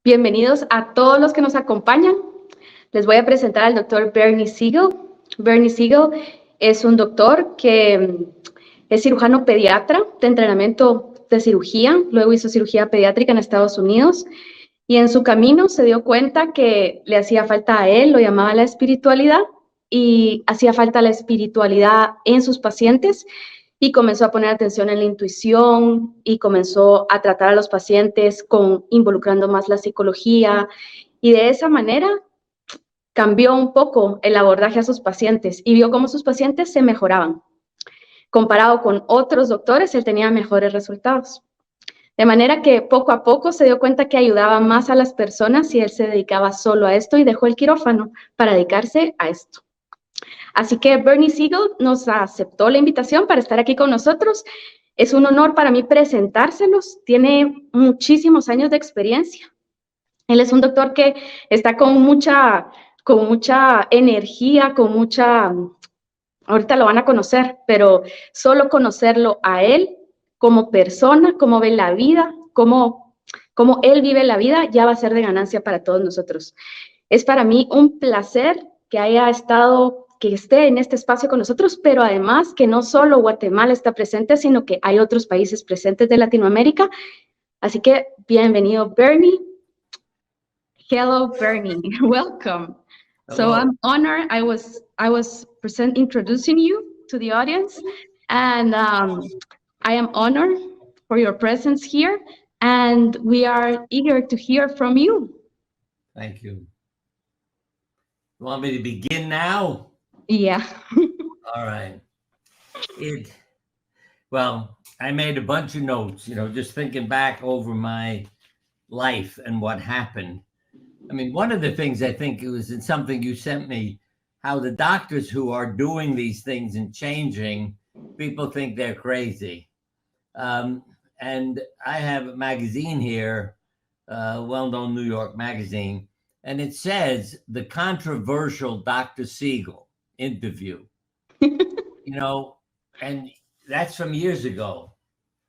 Bienvenidos a todos los que nos acompañan. Les voy a presentar al doctor Bernie Siegel. Bernie Siegel es un doctor que es cirujano pediatra de entrenamiento de cirugía, luego hizo cirugía pediátrica en Estados Unidos y en su camino se dio cuenta que le hacía falta a él, lo llamaba la espiritualidad, y hacía falta la espiritualidad en sus pacientes y comenzó a poner atención en la intuición y comenzó a tratar a los pacientes involucrando más la psicología y de esa manera cambió un poco el abordaje a sus pacientes y vio cómo sus pacientes se mejoraban. Comparado con otros doctores, él tenía mejores resultados. De manera que poco a poco se dio cuenta que ayudaba más a las personas y él se dedicaba solo a esto y dejó el quirófano para dedicarse a esto. Así que Bernie Siegel nos aceptó la invitación para estar aquí con nosotros. Es un honor para mí presentárselos. Tiene muchísimos años de experiencia. Él es un doctor que está con mucha energía, ahorita lo van a conocer, pero solo conocerlo a él como persona, cómo ve la vida, cómo él vive la vida, ya va a ser de ganancia para todos nosotros. Es para mí un placer que esté en este espacio con nosotros, pero además que no solo Guatemala está presente, sino que hay otros países presentes de Latinoamérica. Así que bienvenido, Bernie. Hello, Bernie. Welcome. Hello. So I'm honored. I was introducing you to the audience, and I am honored for your presence here, and we are eager to hear from you. Thank you. You want me to begin now? Yeah. All right. Well, I made a bunch of notes, just thinking back over my life and what happened. I mean, one of the things I think it was in something you sent me, how the doctors who are doing these things and changing, people think they're crazy. And I have a magazine here, well-known New York magazine, and it says the controversial Dr. Siegel interview, and that's from years ago.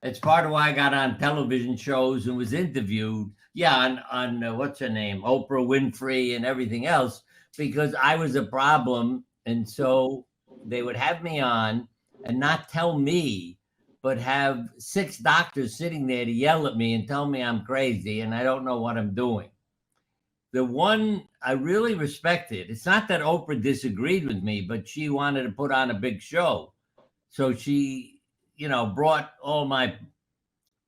It's part of why I got on television shows and was interviewed. Yeah, on what's her name, Oprah Winfrey and everything else, because I was a problem. And so they would have me on and not tell me, but have 6 doctors sitting there to yell at me and tell me I'm crazy and I don't know what I'm doing. The one I really respected, it's not that Oprah disagreed with me, but she wanted to put on a big show. So she, brought all my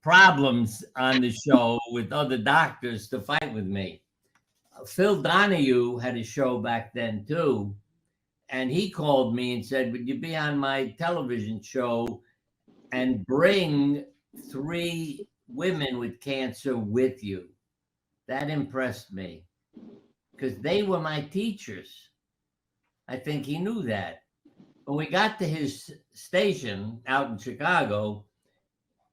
problems on the show with other doctors to fight with me. Phil Donahue had a show back then too. And he called me and said, would you be on my television show and bring 3 women with cancer with you? That impressed me because they were my teachers. I think he knew that. When we got to his station out in Chicago,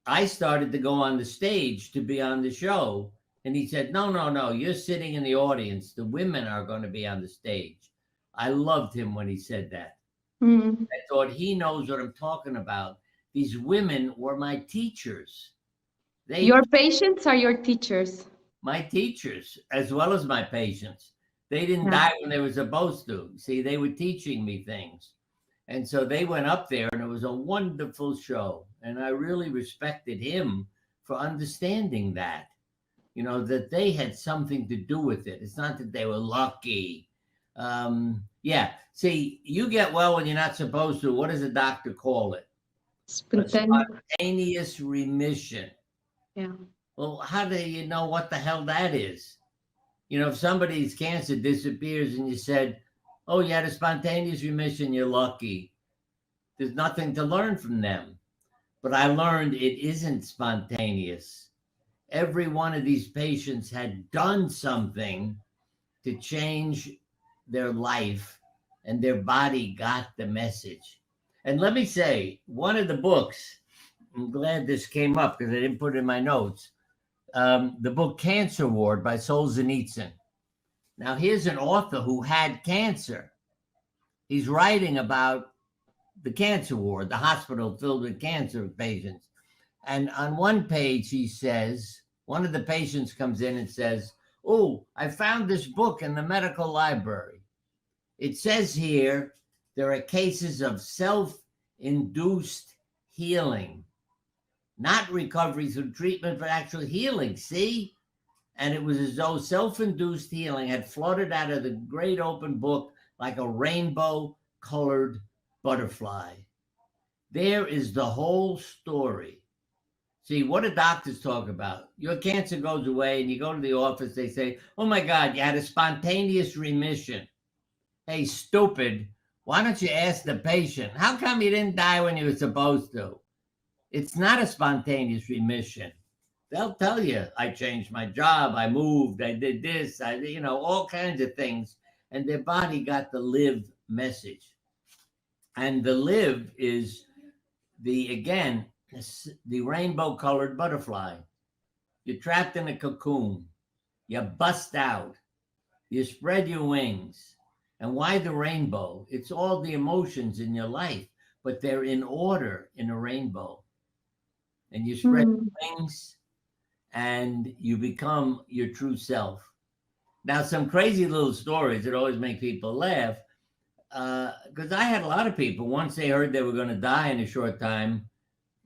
I started to go on the stage to be on the show. And he said, no, you're sitting in the audience. The women are going to be on the stage. I loved him when he said that. I thought he knows what I'm talking about. These women were my teachers. Your patients are your teachers. My teachers, as well as my patients. They didn't die when they were supposed to. See, they were teaching me things. And so they went up there and it was a wonderful show. And I really respected him for understanding that, that they had something to do with it. It's not that they were lucky. See, you get well when you're not supposed to. What does a doctor call it? Spontaneous remission. Yeah. Well, how do you know what the hell that is? If somebody's cancer disappears and you said, oh, you had a spontaneous remission, you're lucky. There's nothing to learn from them. But I learned it isn't spontaneous. Every one of these patients had done something to change their life, and their body got the message. And let me say, one of the books, I'm glad this came up because I didn't put it in my notes, the book Cancer Ward by Solzhenitsyn. Now, here's an author who had cancer. He's writing about the cancer ward, the hospital filled with cancer patients. And on one page, he says, one of the patients comes in and says, Oh, I found this book in the medical library. It says here there are cases of self-induced healing, not recovery through treatment, but actual healing. See? And it was as though self-induced healing had floated out of the great open book like a rainbow-colored butterfly. There is the whole story. See, what do doctors talk about? Your cancer goes away and you go to the office, they say, oh my God, you had a spontaneous remission. Hey, stupid, why don't you ask the patient, how come you didn't die when you were supposed to? It's not a spontaneous remission. They'll tell you, I changed my job, I moved, I did this, all kinds of things. And their body got the live message. And the live is the rainbow-colored butterfly. You're trapped in a cocoon. You bust out. You spread your wings. And why the rainbow? It's all the emotions in your life, but they're in order in a rainbow. And you spread your wings and you become your true self. Now, some crazy little stories that always make people laugh, because I had a lot of people, once they heard they were going to die in a short time,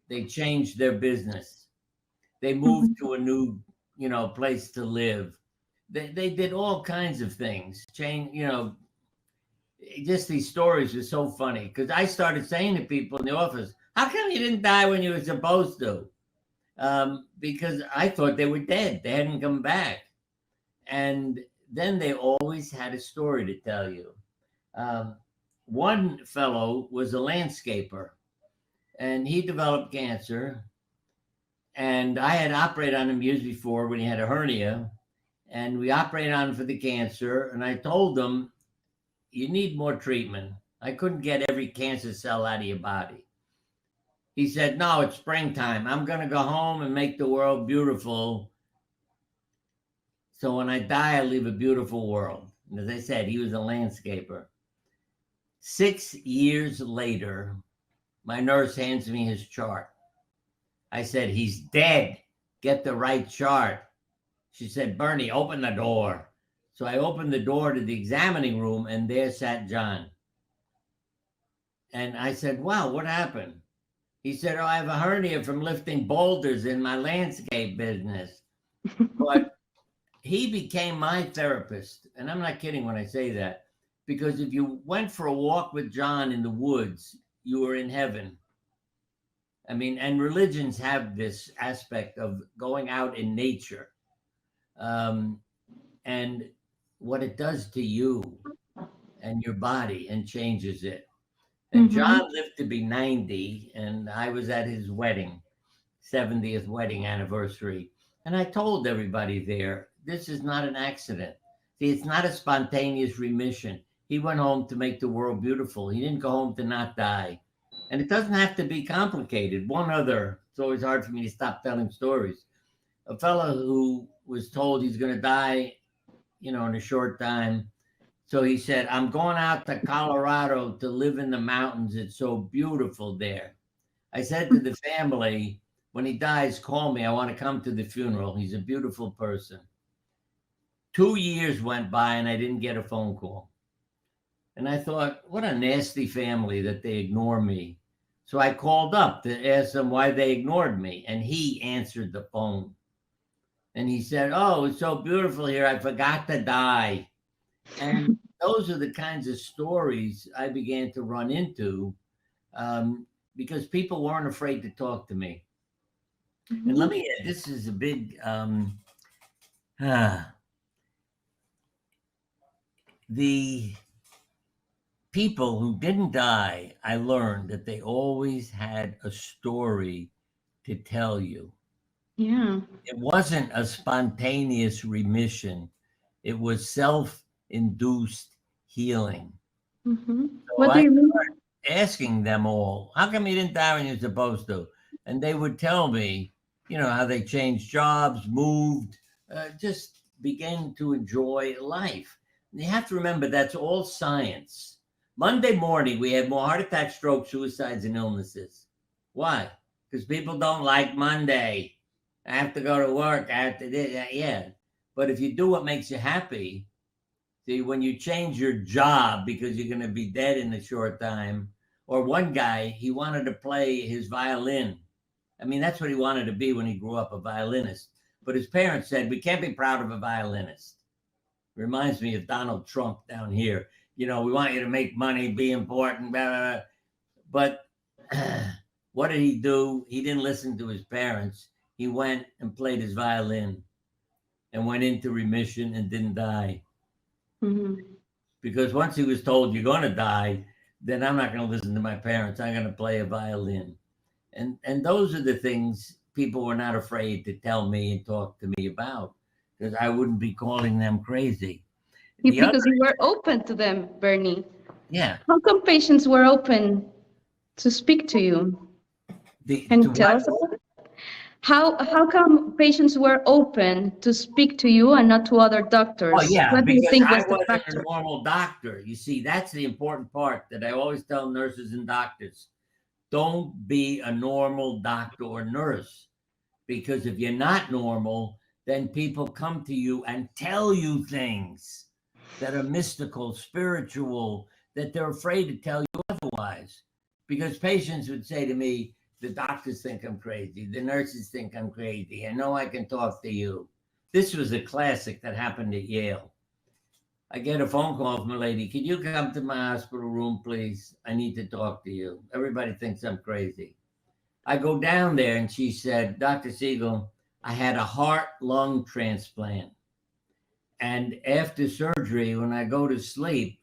they changed their business. They moved to a new, place to live. They did all kinds of things. Just these stories were so funny because I started saying to people in the office, how come you didn't die when you were supposed to? Because I thought they were dead. They hadn't come back. And then they always had a story to tell you. One fellow was a landscaper and he developed cancer. And I had operated on him years before when he had a hernia. And we operated on him for the cancer. And I told him, you need more treatment. I couldn't get every cancer cell out of your body. He said, no, it's springtime. I'm going to go home and make the world beautiful. So when I die, I leave a beautiful world. And as I said, he was a landscaper. 6 years later, my nurse hands me his chart. I said, he's dead. Get the right chart. She said, Bernie, open the door. So I opened the door to the examining room and there sat John. And I said, wow, what happened? He said, oh, I have a hernia from lifting boulders in my landscape business. But he became my therapist. And I'm not kidding when I say that, because if you went for a walk with John in the woods, you were in heaven. I mean, and religions have this aspect of going out in nature. And what it does to you and your body and changes it. And John lived to be 90, and I was at his wedding, 70th wedding anniversary. And I told everybody there, this is not an accident. See, it's not a spontaneous remission. He went home to make the world beautiful. He didn't go home to not die. And it doesn't have to be complicated. It's always hard for me to stop telling stories. A fellow who was told he's going to die, in a short time. So he said, I'm going out to Colorado to live in the mountains. It's so beautiful there. I said to the family, when he dies, call me. I want to come to the funeral. He's a beautiful person. 2 years went by and I didn't get a phone call. And I thought, what a nasty family that they ignore me. So I called up to ask them why they ignored me. And he answered the phone. And he said, oh, it's so beautiful here. I forgot to die. And those are the kinds of stories I began to run into because people weren't afraid to talk to me. And let me add, this is a big, the people who didn't die, I learned that they always had a story to tell you. Yeah. It wasn't a spontaneous remission. It was self-induced healing. So What do you mean? Asking them all, how come you didn't die when you're supposed to? And they would tell me, how they changed jobs, moved, just began to enjoy life. And you have to remember, that's all science. Monday morning, we had more heart attacks, strokes, suicides, and illnesses. Why? Because people don't like Monday. I have to go to work. I have to do that. Yeah. But if you do what makes you happy, see, when you change your job because you're going to be dead in a short time, or one guy, he wanted to play his violin. I mean, that's what he wanted to be when he grew up, a violinist. But his parents said, we can't be proud of a violinist. Reminds me of Donald Trump down here. You know, we want you to make money, be important, blah, blah, blah. But what did he do? He didn't listen to his parents. He went and played his violin and went into remission and didn't die. Mm-hmm. Because once he was told you're going to die, then I'm not going to listen to my parents. I'm going to play a violin. And those are the things people were not afraid to tell me and talk to me about, because I wouldn't be calling them crazy. Because you were open to them, Bernie. Yeah. How come patients were open to speak to you? Can you tell us about it? How come patients were open to speak to you and not to other doctors? Oh, yeah, what do you because think I was the wasn't factor? a normal doctor. You see, that's the important part that I always tell nurses and doctors. Don't be a normal doctor or nurse, because if you're not normal, then people come to you and tell you things that are mystical, spiritual, that they're afraid to tell you otherwise. Because patients would say to me, the doctors think I'm crazy, the nurses think I'm crazy, I know I can talk to you. This was a classic that happened at Yale. I get a phone call from a lady, can you come to my hospital room, please? I need to talk to you. Everybody thinks I'm crazy. I go down there and she said, Dr. Siegel, I had a heart-lung transplant. And after surgery, when I go to sleep,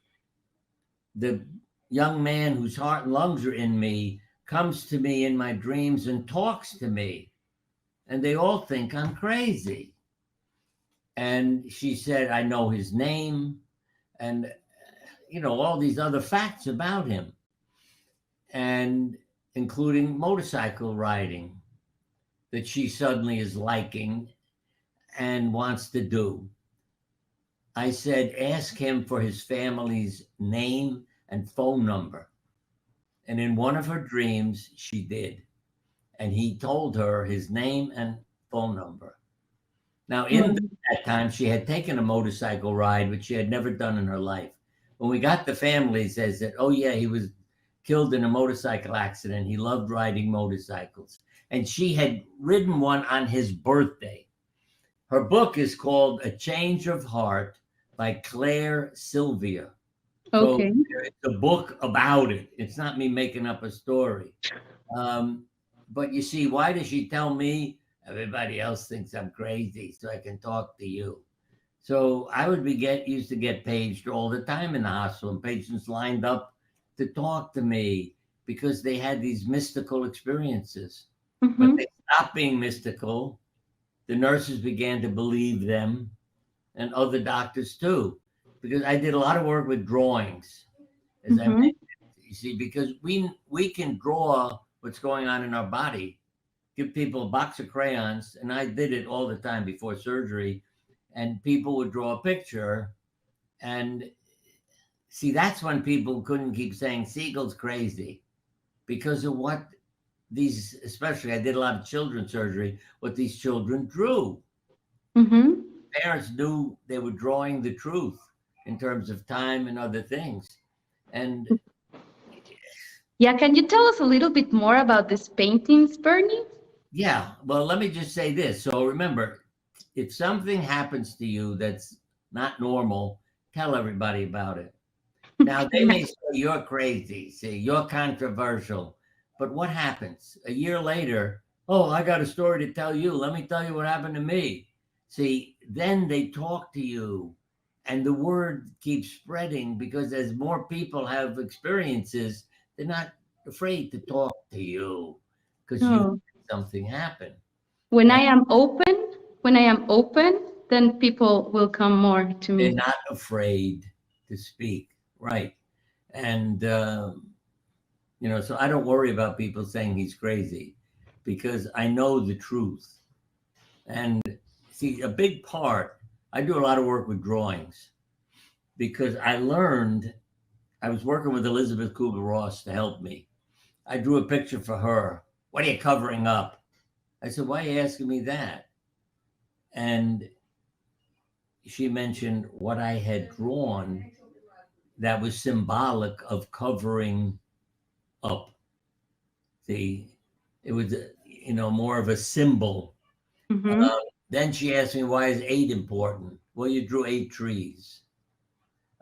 the young man whose heart and lungs are in me comes to me in my dreams and talks to me. And they all think I'm crazy. And she said, I know his name and, all these other facts about him. And including motorcycle riding that she suddenly is liking and wants to do. I said, ask him for his family's name and phone number. And in one of her dreams, she did. And he told her his name and phone number. Now, in that time, she had taken a motorcycle ride, which she had never done in her life. When we got the family, it says that, oh, yeah, he was killed in a motorcycle accident. He loved riding motorcycles. And she had ridden one on his birthday. Her book is called A Change of Heart by Claire Sylvia. Okay. So it's a book about it. It's not me making up a story. But you see, why does she tell me? Everybody else thinks I'm crazy, so I can talk to you. So I would used to get paged all the time in the hospital, and patients lined up to talk to me because they had these mystical experiences. Mm-hmm. But they stopped being mystical. The nurses began to believe them, and other doctors too, because I did a lot of work with drawings, as I mentioned. You see, because we can draw what's going on in our body, give people a box of crayons, and I did it all the time before surgery, and people would draw a picture, and see, that's when people couldn't keep saying Siegel's crazy, because of what these, especially I did a lot of children's surgery, what these children drew. Mm-hmm. Parents knew they were drawing the truth in terms of time and other things. And yeah, can you tell us a little bit more about these paintings, Bernie? yeah, well, let me just say this. So remember, if something happens to you that's not normal, tell everybody about it. Now, they may say you're crazy, see, you're controversial, but what happens? A year later, oh, I got a story to tell you. Let me tell you what happened to me. See, then they talk to you, and the word keeps spreading, because as more people have experiences, they're not afraid to talk to you because you something happened. When I am open, then people will come more to me. They're not afraid to speak, right? And so I don't worry about people saying he's crazy, because I know the truth. And see, a big part, I do a lot of work with drawings, because I was working with Elizabeth Kubler-Ross to help me. I drew a picture for her. What are you covering up? I said, why are you asking me that? And she mentioned what I had drawn that was symbolic of covering up. See, it was, more of a symbol. Mm-hmm. Then she asked me, why is 8 important? Well, you drew 8 trees.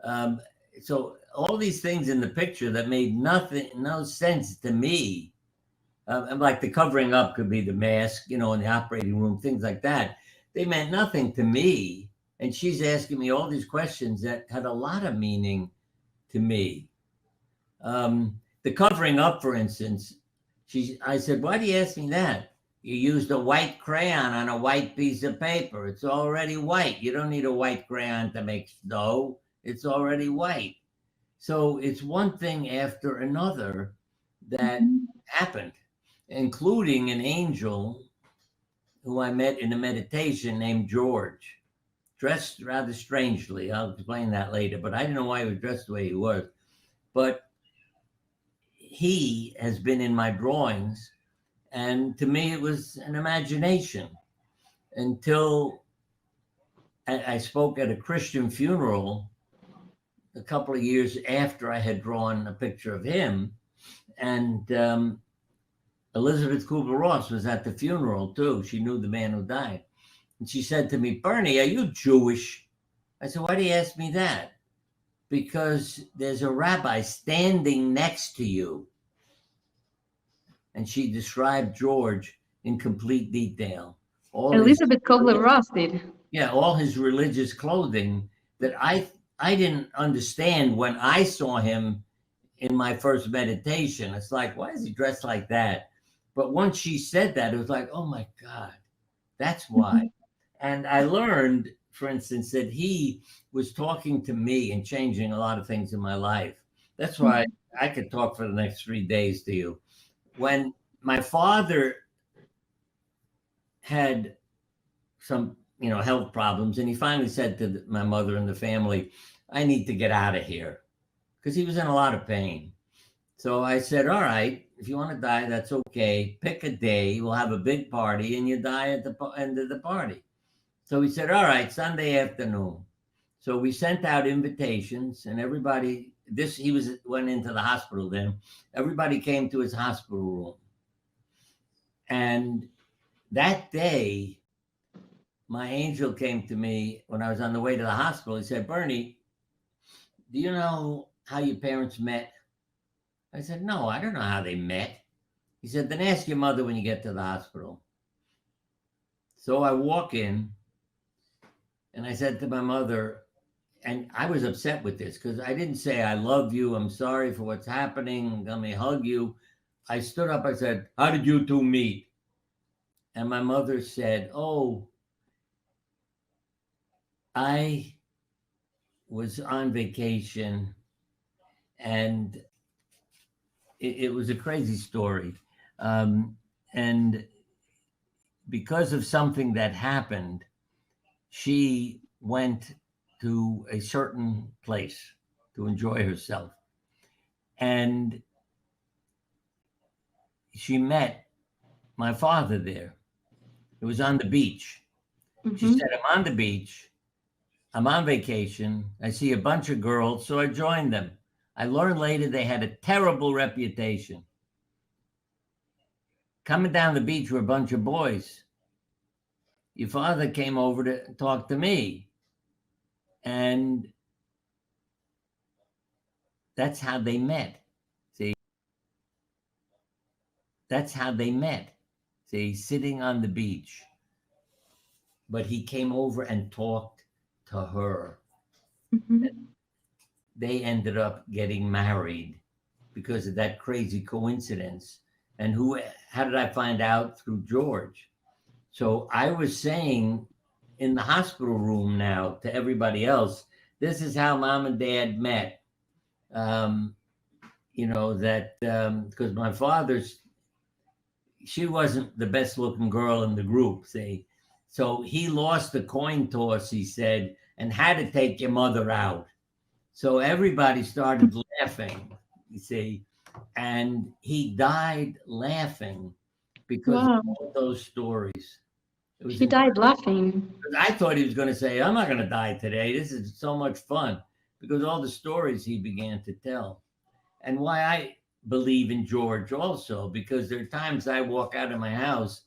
Um, so all these things in the picture that made no sense to me. And like the covering up could be the mask, in the operating room, things like that. They meant nothing to me. And she's asking me all these questions that had a lot of meaning to me. The covering up, for instance, I said, why do you ask me that? You used a white crayon on a white piece of paper. It's already white. You don't need a white crayon to make snow. It's already white. So it's one thing after another that happened, including an angel who I met in a meditation named George, dressed rather strangely. I'll explain that later, but I didn't know why he was dressed the way he was. But he has been in my drawings, and to me it was an imagination until I spoke at a Christian funeral a couple of years after I had drawn a picture of him. And Elizabeth Kubler-Ross was at the funeral too. She knew the man who died. And she said to me, Bernie, are you Jewish? I said, why do you ask me that? Because there's a rabbi standing next to you. And she described George in complete detail. Elizabeth Kubler-Ross did. Yeah, all his religious clothing that I didn't understand when I saw him in my first meditation. It's like, why is he dressed like that? But once she said that, it was like, oh my God, that's why. And I learned, for instance, that he was talking to me and changing a lot of things in my life. That's why I could talk for the next 3 days to you. When my father had some, health problems, and he finally said to my mother and the family, I need to get out of here, because he was in a lot of pain. So I said, all right, if you want to die, that's okay. Pick a day. We'll have a big party and you die at the end of the party. So he said, all right, Sunday afternoon. So we sent out invitations, and everybody, went into the hospital then. Everybody came to his hospital room. And that day, my angel came to me when I was on the way to the hospital. He said, Bernie, do you know how your parents met? I said, no, I don't know how they met. He said, then ask your mother when you get to the hospital. So I walk in and I said to my mother, and I was upset with this because I didn't say, I love you, I'm sorry for what's happening, let me hug you. I stood up, I said, how did you two meet? And my mother said, oh, I was on vacation, and it was a crazy story. And because of something that happened, she went to a certain place to enjoy herself. And she met my father there. It was on the beach. She said, I'm on the beach. I'm on vacation. I see a bunch of girls, so I joined them. I learned later they had a terrible reputation. Coming down the beach were a bunch of boys. Your father came over to talk to me. And that's how they met. See, that's how they met. See, sitting on the beach. But he came over and talked to her. They ended up getting married because of that crazy coincidence. And how did I find out? Through George. So I was saying in the hospital room now to everybody else, this is how mom and dad met. Because my she wasn't the best looking girl in the group, see. So he lost the coin toss, he said, and had to take your mother out. So everybody started laughing, you see, and he died laughing because of all those stories. It was He died laughing. I thought he was going to say, I'm not going to die today. This is so much fun, because all the stories he began to tell. And why I believe in George also, because there are times I walk out of my house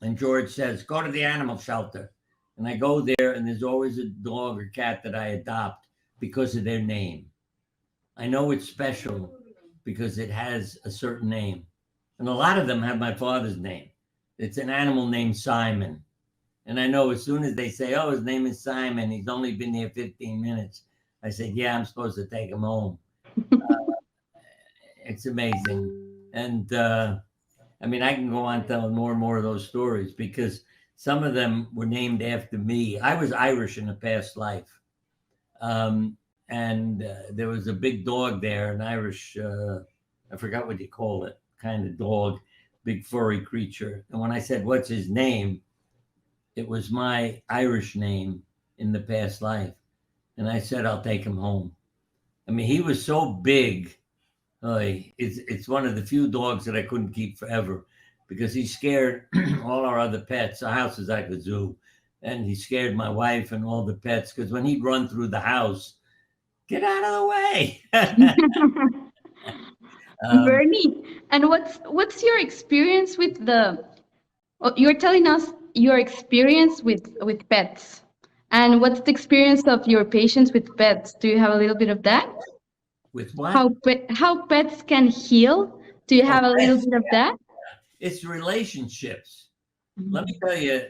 and George says, go to the animal shelter. And I go there and there's always a dog or cat that I adopt because of their name. I know it's special because it has a certain name. And a lot of them have my father's name. It's an animal named Simon. And I know as soon as they say, oh, his name is Simon, he's only been here 15 minutes. I said, yeah, I'm supposed to take him home. It's amazing. And I mean, I can go on telling more and more of those stories because some of them were named after me. I was Irish in a past life. And there was a big dog there, an Irish, I forgot what you call it, kind of dog, big furry creature. And when I said, what's his name? It was my Irish name in the past life. And I said, I'll take him home. I mean, he was so big. It's one of the few dogs that I couldn't keep forever because he scared all our other pets. Our house is like a zoo. And he scared my wife and all the pets because when he'd run through the house, get out of the way. Bernie, and what's your experience with the? You're telling us your experience with pets, and what's the experience of your patients with pets? Do you have a little bit of that? With what? How pets can heal? Do you have a little Pets, bit of that? it's relationships. Let me tell you,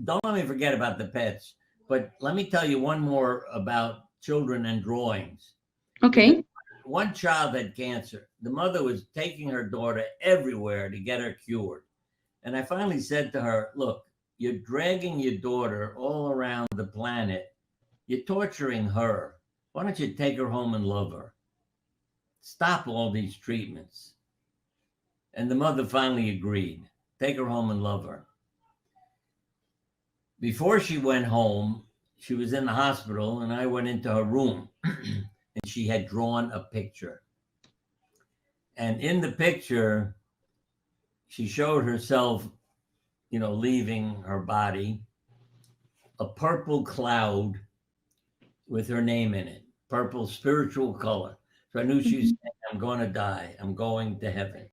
don't let me forget about the pets, but let me tell you one more about children and drawings. Because Okay. one child had cancer. The mother was taking her daughter everywhere to get her cured. And I finally said to her, look, you're dragging your daughter all around the planet. You're torturing her. Why don't you take her home and love her? Stop all these treatments. And the mother finally agreed. Take her home and love her. Before she went home, she was in the hospital and I went into her room and she had drawn a picture. And in the picture, she showed herself, leaving her body, a purple cloud with her name in it, purple spiritual color. So I knew she was saying, I'm going to die. I'm going to heaven.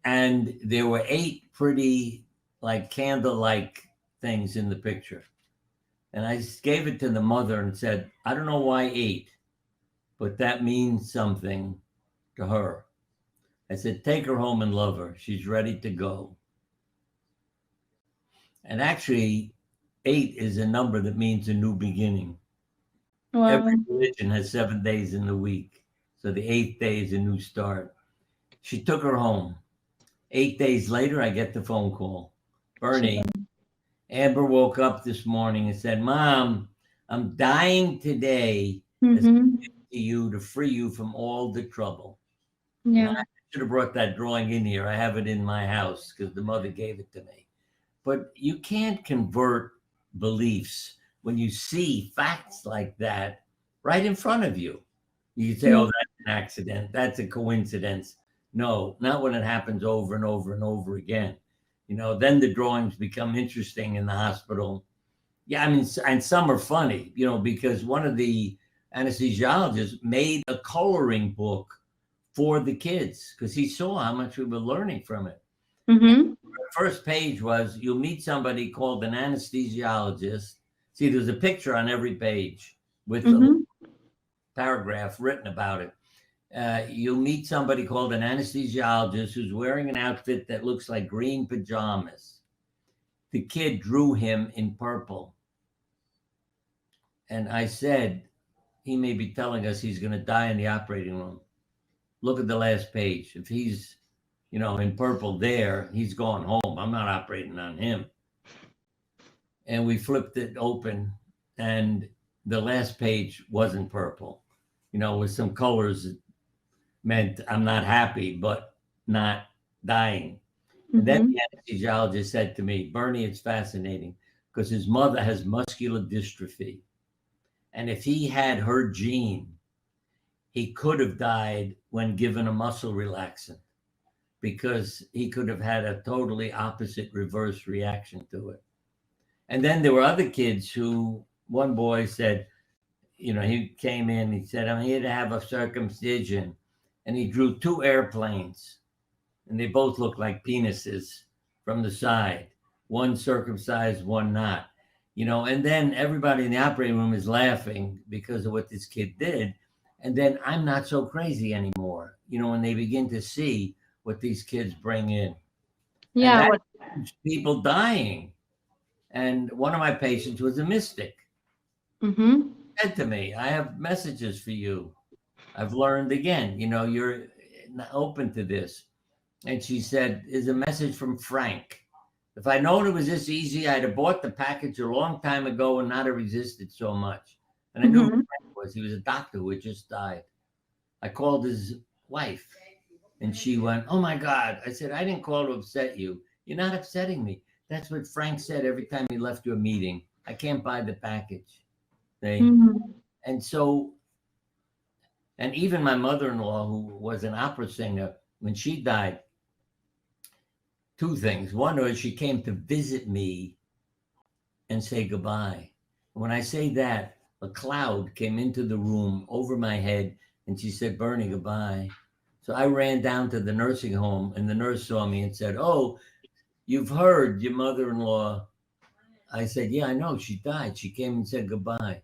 And there were 8 pretty, like candle-like things in the picture. And I gave it to the mother and said, I don't know why 8, but that means something to her. I said, take her home and love her. She's ready to go. And actually, 8 is a number that means a new beginning. Wow. Every religion has 7 days in the week. So the 8th day is a new start. She took her home. 8 days later, I get the phone call. Bernie, Amber woke up this morning and said, Mom, I'm dying today as a gift to you to free you from all the trouble. Yeah. And I should have brought that drawing in here. I have it in my house because the mother gave it to me. But you can't convert beliefs when you see facts like that right in front of you. You can say, oh, that's an accident. That's a coincidence. No, not when it happens over and over and over again. Then the drawings become interesting in the hospital. Yeah, I mean, and some are funny, because one of the anesthesiologists made a coloring book for the kids because he saw how much we were learning from it. The first page was, you'll meet somebody called an anesthesiologist. See, there's a picture on every page with a paragraph written about it. You'll meet somebody called an anesthesiologist who's wearing an outfit that looks like green pajamas. The kid drew him in purple. And I said, he may be telling us he's going to die in the operating room. Look at the last page. If he's, in purple there, he's gone home. I'm not operating on him. And we flipped it open and the last page wasn't purple, with some colors that meant I'm not happy, but not dying. And then the anesthesiologist said to me, Bernie, it's fascinating because his mother has muscular dystrophy. And if he had her gene, he could have died when given a muscle relaxant because he could have had a totally opposite reverse reaction to it. And then there were other kids who, one boy said, he came in, he said, I'm here to have a circumcision. And he drew two airplanes, and they both looked like penises from the side, one circumcised, one not. And then everybody in the operating room is laughing because of what this kid did. And then I'm not so crazy anymore, when they begin to see what these kids bring in. Yeah. And that's people dying. And one of my patients was a mystic. Mm-hmm. Said to me, I have messages for you. I've learned again, you're open to this. And she said, there's a message from Frank. If I'd known it was this easy, I'd have bought the package a long time ago and not have resisted so much. And I knew who Frank was. He was a doctor who had just died. I called his wife, and she went, oh my God. I said, I didn't call to upset you. You're not upsetting me. That's what Frank said every time he left you a meeting. I can't buy the package. And so, and even my mother-in-law, who was an opera singer, when she died, two things. One was she came to visit me and say goodbye. When I say that, a cloud came into the room over my head, and she said, Bernie, goodbye. So I ran down to the nursing home, and the nurse saw me and said, oh, you've heard your mother-in-law. I said, yeah, I know. She died. She came and said goodbye.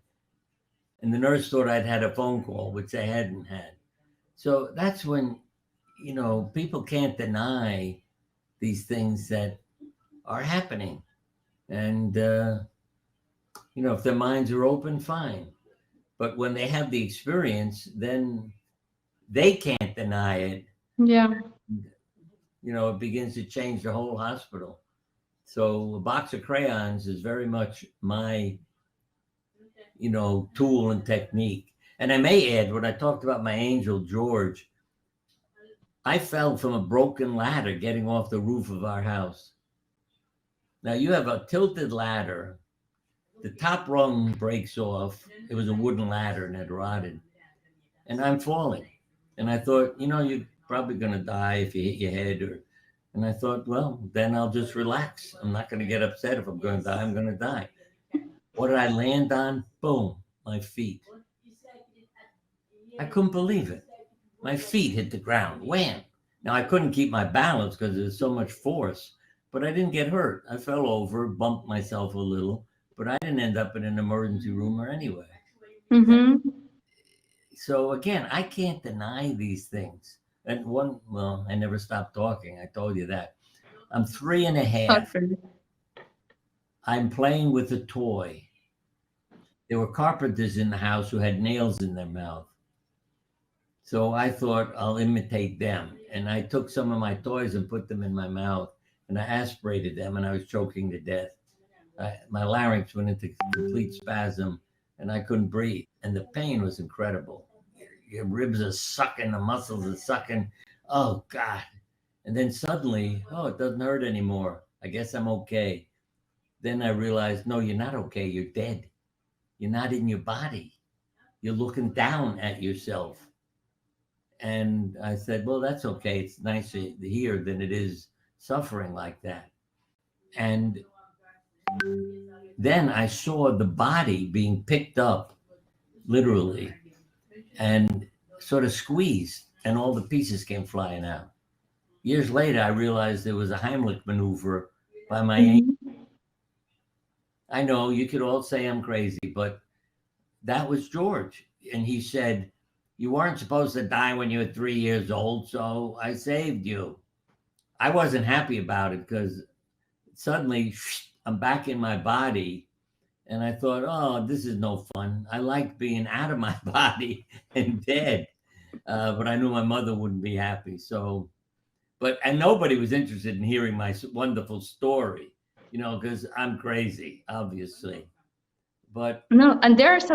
And the nurse thought I'd had a phone call, which I hadn't had. So that's when, people can't deny these things that are happening. And, if their minds are open, fine. But when they have the experience, then they can't deny it. Yeah. It begins to change the whole hospital. So a box of crayons is very much my, tool and technique. And I may add, when I talked about my angel, George, I fell from a broken ladder getting off the roof of our house. Now you have a tilted ladder. The top rung breaks off. It was a wooden ladder and it rotted. And I'm falling. And I thought, you're probably going to die if you hit your head. And I thought, well, then I'll just relax. I'm not going to get upset. If I'm going to die, I'm going to die. What did I land on? Boom, my feet. I couldn't believe it. My feet hit the ground. Wham. Now, I couldn't keep my balance because there was so much force, but I didn't get hurt. I fell over, bumped myself a little, but I didn't end up in an emergency room or anyway. So again, I can't deny these things. And I never stopped talking. I told you that. I'm 3.5. Okay. I'm playing with a toy. There were carpenters in the house who had nails in their mouth. So I thought I'll imitate them. And I took some of my toys and put them in my mouth, and I aspirated them, and I was choking to death. My larynx went into complete spasm, and I couldn't breathe. And the pain was incredible. Your ribs are sucking, the muscles are sucking. Oh, God. And then suddenly, it doesn't hurt anymore. I guess I'm okay. Then I realized, no, you're not okay. You're dead. You're not in your body. You're looking down at yourself. And I said, well, that's okay. It's nicer here than it is suffering like that. And then I saw the body being picked up, literally, and sort of squeezed, and all the pieces came flying out. Years later, I realized there was a Heimlich maneuver by my angel. I know you could all say I'm crazy, but that was George. And he said, you weren't supposed to die when you were 3 years old, so I saved you. I wasn't happy about it because suddenly I'm back in my body. And I thought, oh, this is no fun. I like being out of my body and dead. But I knew my mother wouldn't be happy. And nobody was interested in hearing my wonderful story, because I'm crazy, obviously. But no, and there's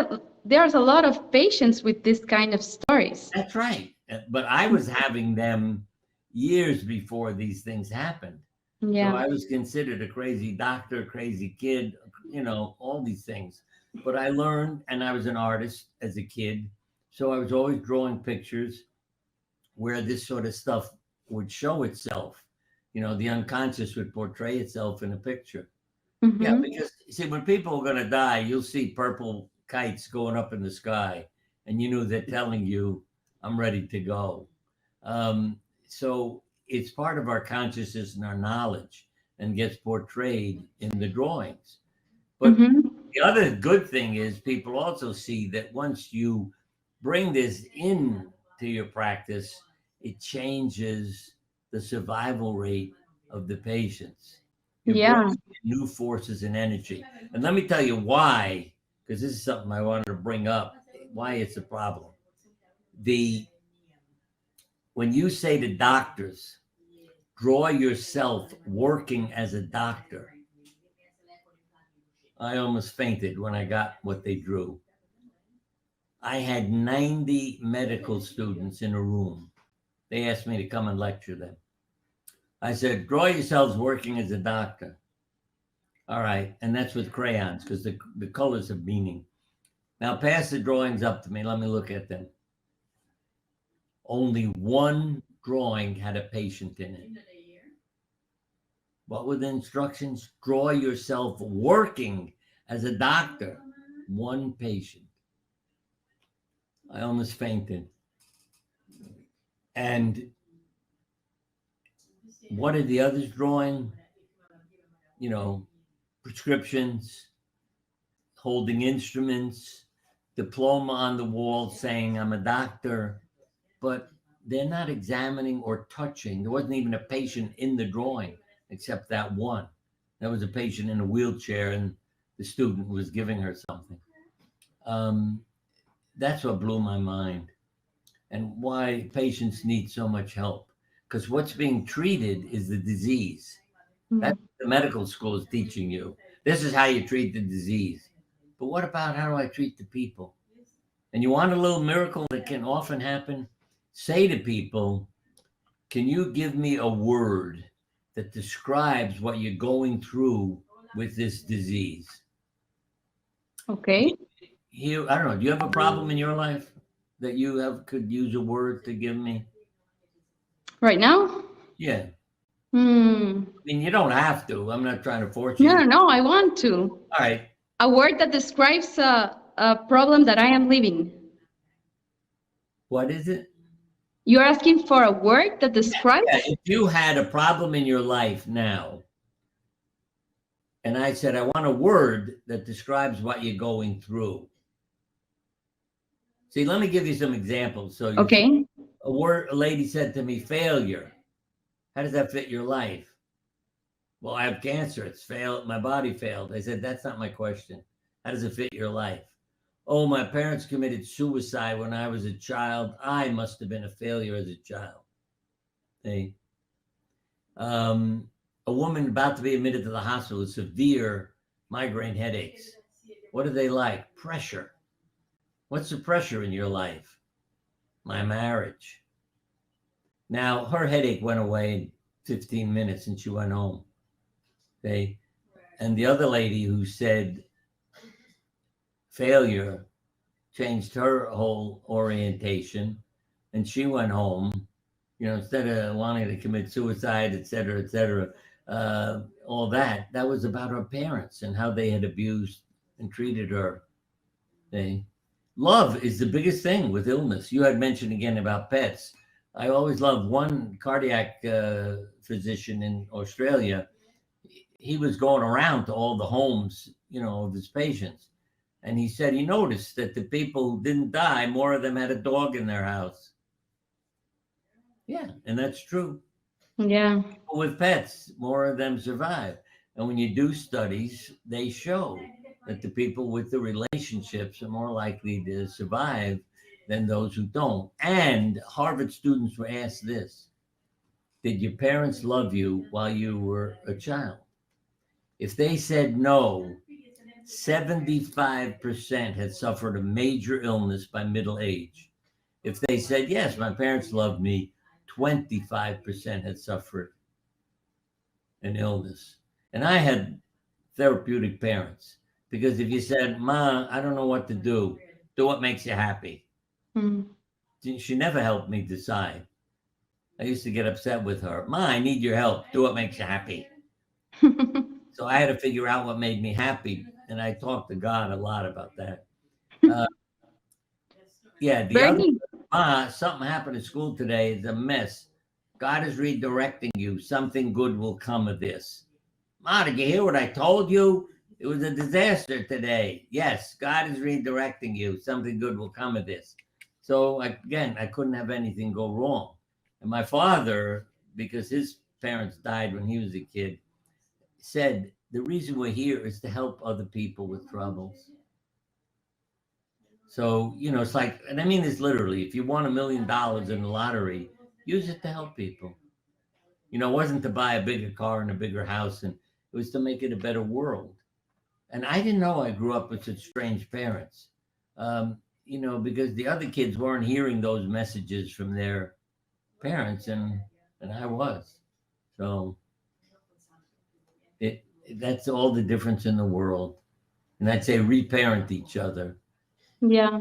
a lot of patients with this kind of stories. That's right. But I was having them years before these things happened. Yeah. So I was considered a crazy doctor, crazy kid, all these things. But I learned, and I was an artist as a kid. So I was always drawing pictures where this sort of stuff would show itself. You know, the unconscious would portray itself in a picture. Mm-hmm. Yeah, because see, when people are going to die, you'll see purple kites going up in the sky, and you know they're telling you, "I'm ready to go." So it's part of our consciousness and our knowledge, and gets portrayed in the drawings. But Mm-hmm. the other good thing is people also see that once you bring this in to your practice, it changes the survival rate of the patients. You're Yeah. bringing in new forces and energy. And let me tell you why, because this is something I wanted to bring up, why it's a problem. When you say to doctors, draw yourself working as a doctor, I almost fainted when I got what they drew. I had 90 medical students in a room. They asked me to come and lecture them. I said, draw yourselves working as a doctor. All right. And that's with crayons because the colors have meaning. Now pass the drawings up to me. Let me look at them. Only one drawing had a patient in it. What were the instructions? Draw yourself working as a doctor. One patient. I almost fainted. And what are the others drawing? You know, prescriptions, holding instruments, diploma on the wall saying I'm a doctor, but they're not examining or touching. There wasn't even a patient in the drawing except that one. That was a patient in a wheelchair and the student was giving her something. That's what blew my mind and why patients need so much help. Because what's being treated is the disease. That's what the medical school is teaching you. This is how you treat the disease. But what about how do I treat the people? And you want a little miracle that can often happen? Say to people, can you give me a word that describes what you're going through with this disease? Okay. Here, I don't know. Do you have a problem in your life that you could use a word to give me? Right now? Yeah. Hmm. I mean, you don't have to. I'm not trying to force you. No, I want to. All right. A word that describes a problem that I am living. What is it? You're asking for a word that describes? Yeah, if you had a problem in your life now, and I said, I want a word that describes what you're going through. See, let me give you some examples. So Okay. a lady said to me, failure. How does that fit your life? Well, I have cancer. It's failed. My body failed. I said, that's not my question. How does it fit your life? Oh, my parents committed suicide when I was a child. I must have been a failure as a child. See? A woman about to be admitted to the hospital with severe migraine headaches. What are they like? Pressure. What's the pressure in your life? My marriage. Now, her headache went away in 15 minutes and she went home. Okay. And the other lady who said failure changed her whole orientation and she went home, you know, instead of wanting to commit suicide, et cetera, all that was about her parents and how they had abused and treated her. Love is the biggest thing with illness. You had mentioned again about pets. I always loved one cardiac physician in Australia. He was going around to all the homes, you know, of his patients. And he said he noticed that the people who didn't die, more of them had a dog in their house. Yeah, and that's true. Yeah. People with pets, more of them survive. And when you do studies, they show that the people with the relationships are more likely to survive than those who don't. And Harvard students were asked this: did your parents love you while you were a child? If they said no, 75% had suffered a major illness by middle age. If they said, yes, my parents loved me, 25% had suffered an illness. And I had therapeutic parents because if you said, Ma, I don't know what to do what makes you happy. Mm. She never helped me decide. I used to get upset with her. Ma, I need your help. Do what makes you happy. So I had to figure out what made me happy. And I talked to God a lot about that. Yeah, the other, Bernie, something happened at school today. It's a mess. God is redirecting you. Something good will come of this. Ma, did you hear what I told you? It was a disaster today. Yes, God is redirecting you. Something good will come of this. So again, I couldn't have anything go wrong. And my father, because his parents died when he was a kid, said, the reason we're here is to help other people with troubles. So, it's like, and I mean this literally, if you won $1 million in the lottery, use it to help people. It wasn't to buy a bigger car and a bigger house, and it was to make it a better world. And I didn't know I grew up with such strange parents, because the other kids weren't hearing those messages from their parents, and I was. So that's all the difference in the world. And I'd say reparent each other. yeah.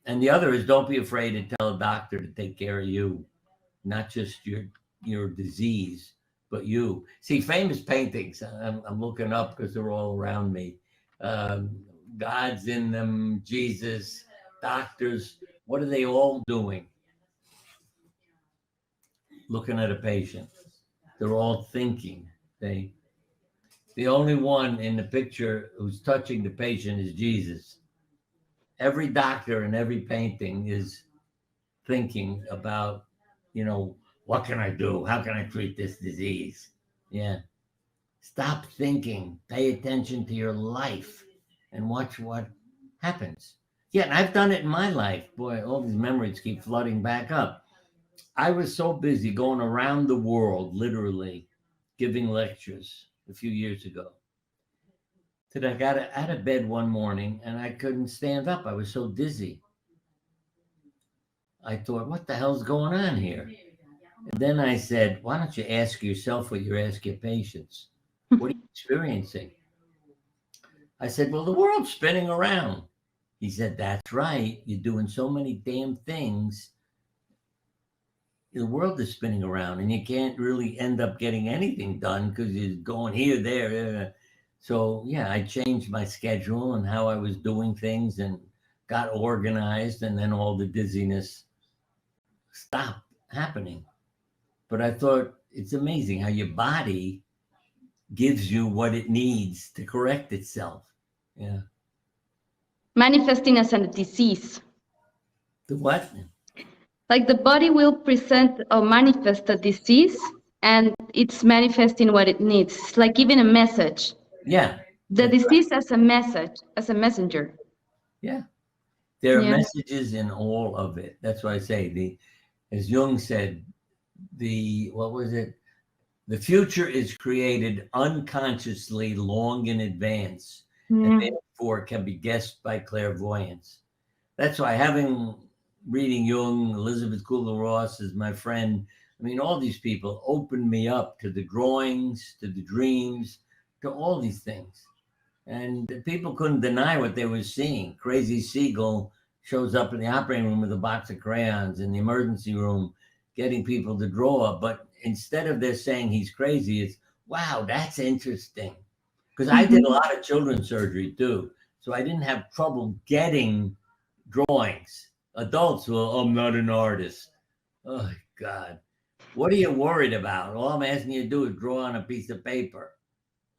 And the other is don't be afraid to tell a doctor to take care of you, not just your disease, but you. See, famous paintings, I'm looking up because they're all around me. God's in them, Jesus, doctors, what are they all doing? Looking at a patient. They're all thinking. The only one in the picture who's touching the patient is Jesus. Every doctor in every painting is thinking about, what can I do? How can I treat this disease? Yeah. Stop thinking. Pay attention to your life and watch what happens. Yeah, and I've done it in my life. Boy, all these memories keep flooding back up. I was so busy going around the world, literally, giving lectures a few years ago, that I got out of bed one morning and I couldn't stand up. I was so dizzy. I thought, what the hell's going on here? And then I said, why don't you ask yourself what you ask your patients? What are you experiencing? I said, well, the world's spinning around. He said, that's right. You're doing so many damn things. The world is spinning around and you can't really end up getting anything done because you're going here, there. So, yeah, I changed my schedule and how I was doing things and got organized, and then all the dizziness stopped happening. But I thought it's amazing how your body gives you what it needs to correct itself. Yeah. Manifesting as a disease. The what? Like the body will present or manifest a disease, and it's manifesting what it needs. It's like giving a message. Yeah. The disease as a message, as a messenger. Yeah. There are Yeah. messages in all of it. That's why I say as Jung said, what was it? The future is created unconsciously long in advance, and therefore can be guessed by clairvoyance. That's why reading Jung, Elizabeth Kubler-Ross is my friend. I mean, all these people opened me up to the drawings, to the dreams, to all these things. And people couldn't deny what they were seeing. Crazy Siegel shows up in the operating room with a box of crayons in the emergency room, getting people to draw. But instead of their saying he's crazy, it's, wow, that's interesting. Because I did a lot of children's surgery too. So I didn't have trouble getting drawings. Adults will, I'm not an artist. Oh, God. What are you worried about? All I'm asking you to do is draw on a piece of paper.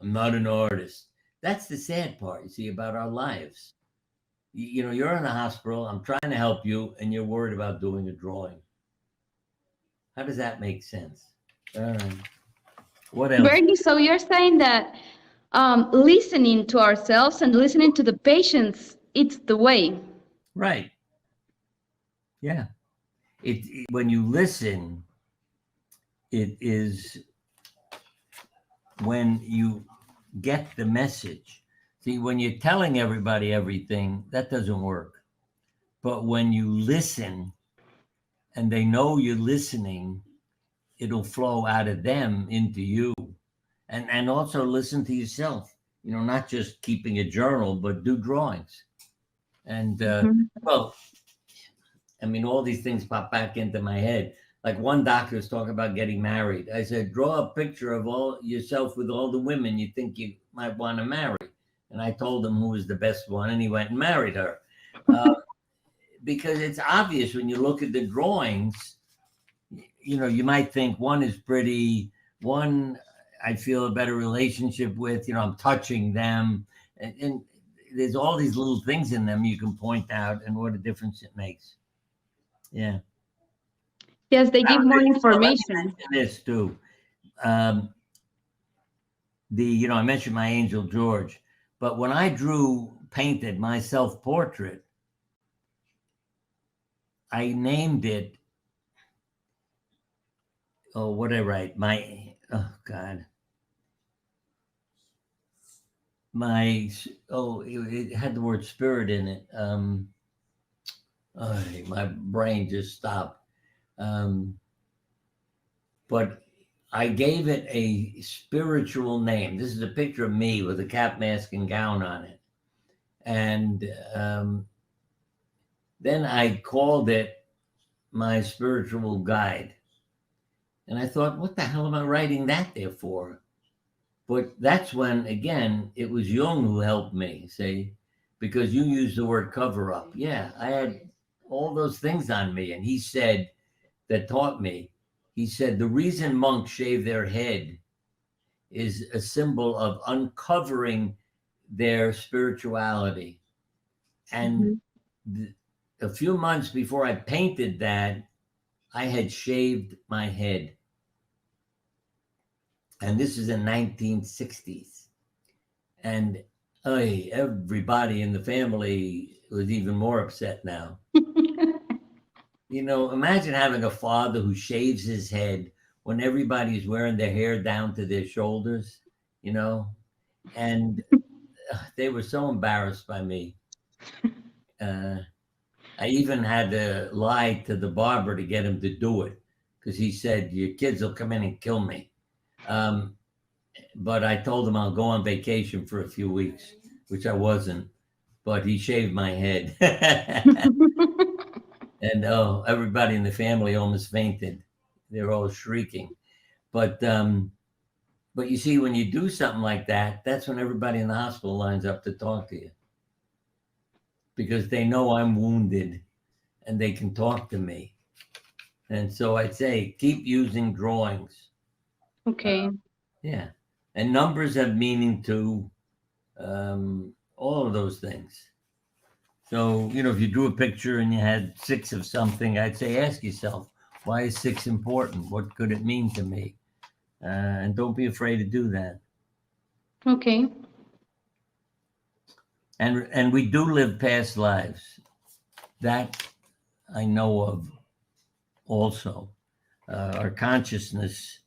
I'm not an artist. That's the sad part, you see, about our lives. You're in the hospital, I'm trying to help you, and you're worried about doing a drawing. How does that make sense? What else? Bernie, so you're saying that listening to ourselves and listening to the patients, it's the way. Right. Yeah. When you listen, it is when you get the message. See, when you're telling everybody everything, that doesn't work. But when you listen and they know you're listening, it'll flow out of them into you. And also listen to yourself, not just keeping a journal, but do drawings. And, well, I mean, all these things pop back into my head. like one doctor was talking about getting married. I said, draw a picture of all yourself with all the women you think you might want to marry. And I told him who was the best one, and he went and married her. Because it's obvious when you look at the drawings, you know, you might think one is pretty, one I feel a better relationship with, you know, I'm touching them. And there's all these little things in them you can point out and what a difference it makes. Yeah. Yes, they give more Let me information. mention this too. You know, I mentioned my angel George, but when I painted my self-portrait, I named it, oh, what did I write? Oh God. It had the word spirit in it. My brain just stopped. But I gave it a spiritual name. This is a picture of me with a cap, mask, and gown on it. And then I called it my spiritual guide. And I thought, what the hell am I writing that there for? But that's when, again, it was Jung who helped me, see, because you used the word cover up. Yeah, I had all those things on me. And he said, that taught me, he said, the reason monks shave their head is a symbol of uncovering their spirituality. And a few months before I painted that, I had shaved my head. And this is in 1960s. And everybody in the family was even more upset now. You know, imagine having a father who shaves his head when everybody's wearing their hair down to their shoulders, you know, and they were so embarrassed by me. I even had to lie to the barber to get him to do it because he said, your kids will come in and kill me. But I told him I'll go on vacation for a few weeks, which I wasn't, but he shaved my head. And everybody in the family almost fainted. They're all shrieking. But you see, when you do something like that, that's when everybody in the hospital lines up to talk to you. Because they know I'm wounded and they can talk to me. And so I'd say, keep using drawings. Okay. Yeah. And numbers have meaning too. All of those things. So, you know, if you drew a picture and you had 6 of something, I'd say, ask yourself, why is 6 important? What could it mean to me? And don't be afraid to do that. Okay. And we do live past lives. That I know of also. Our consciousness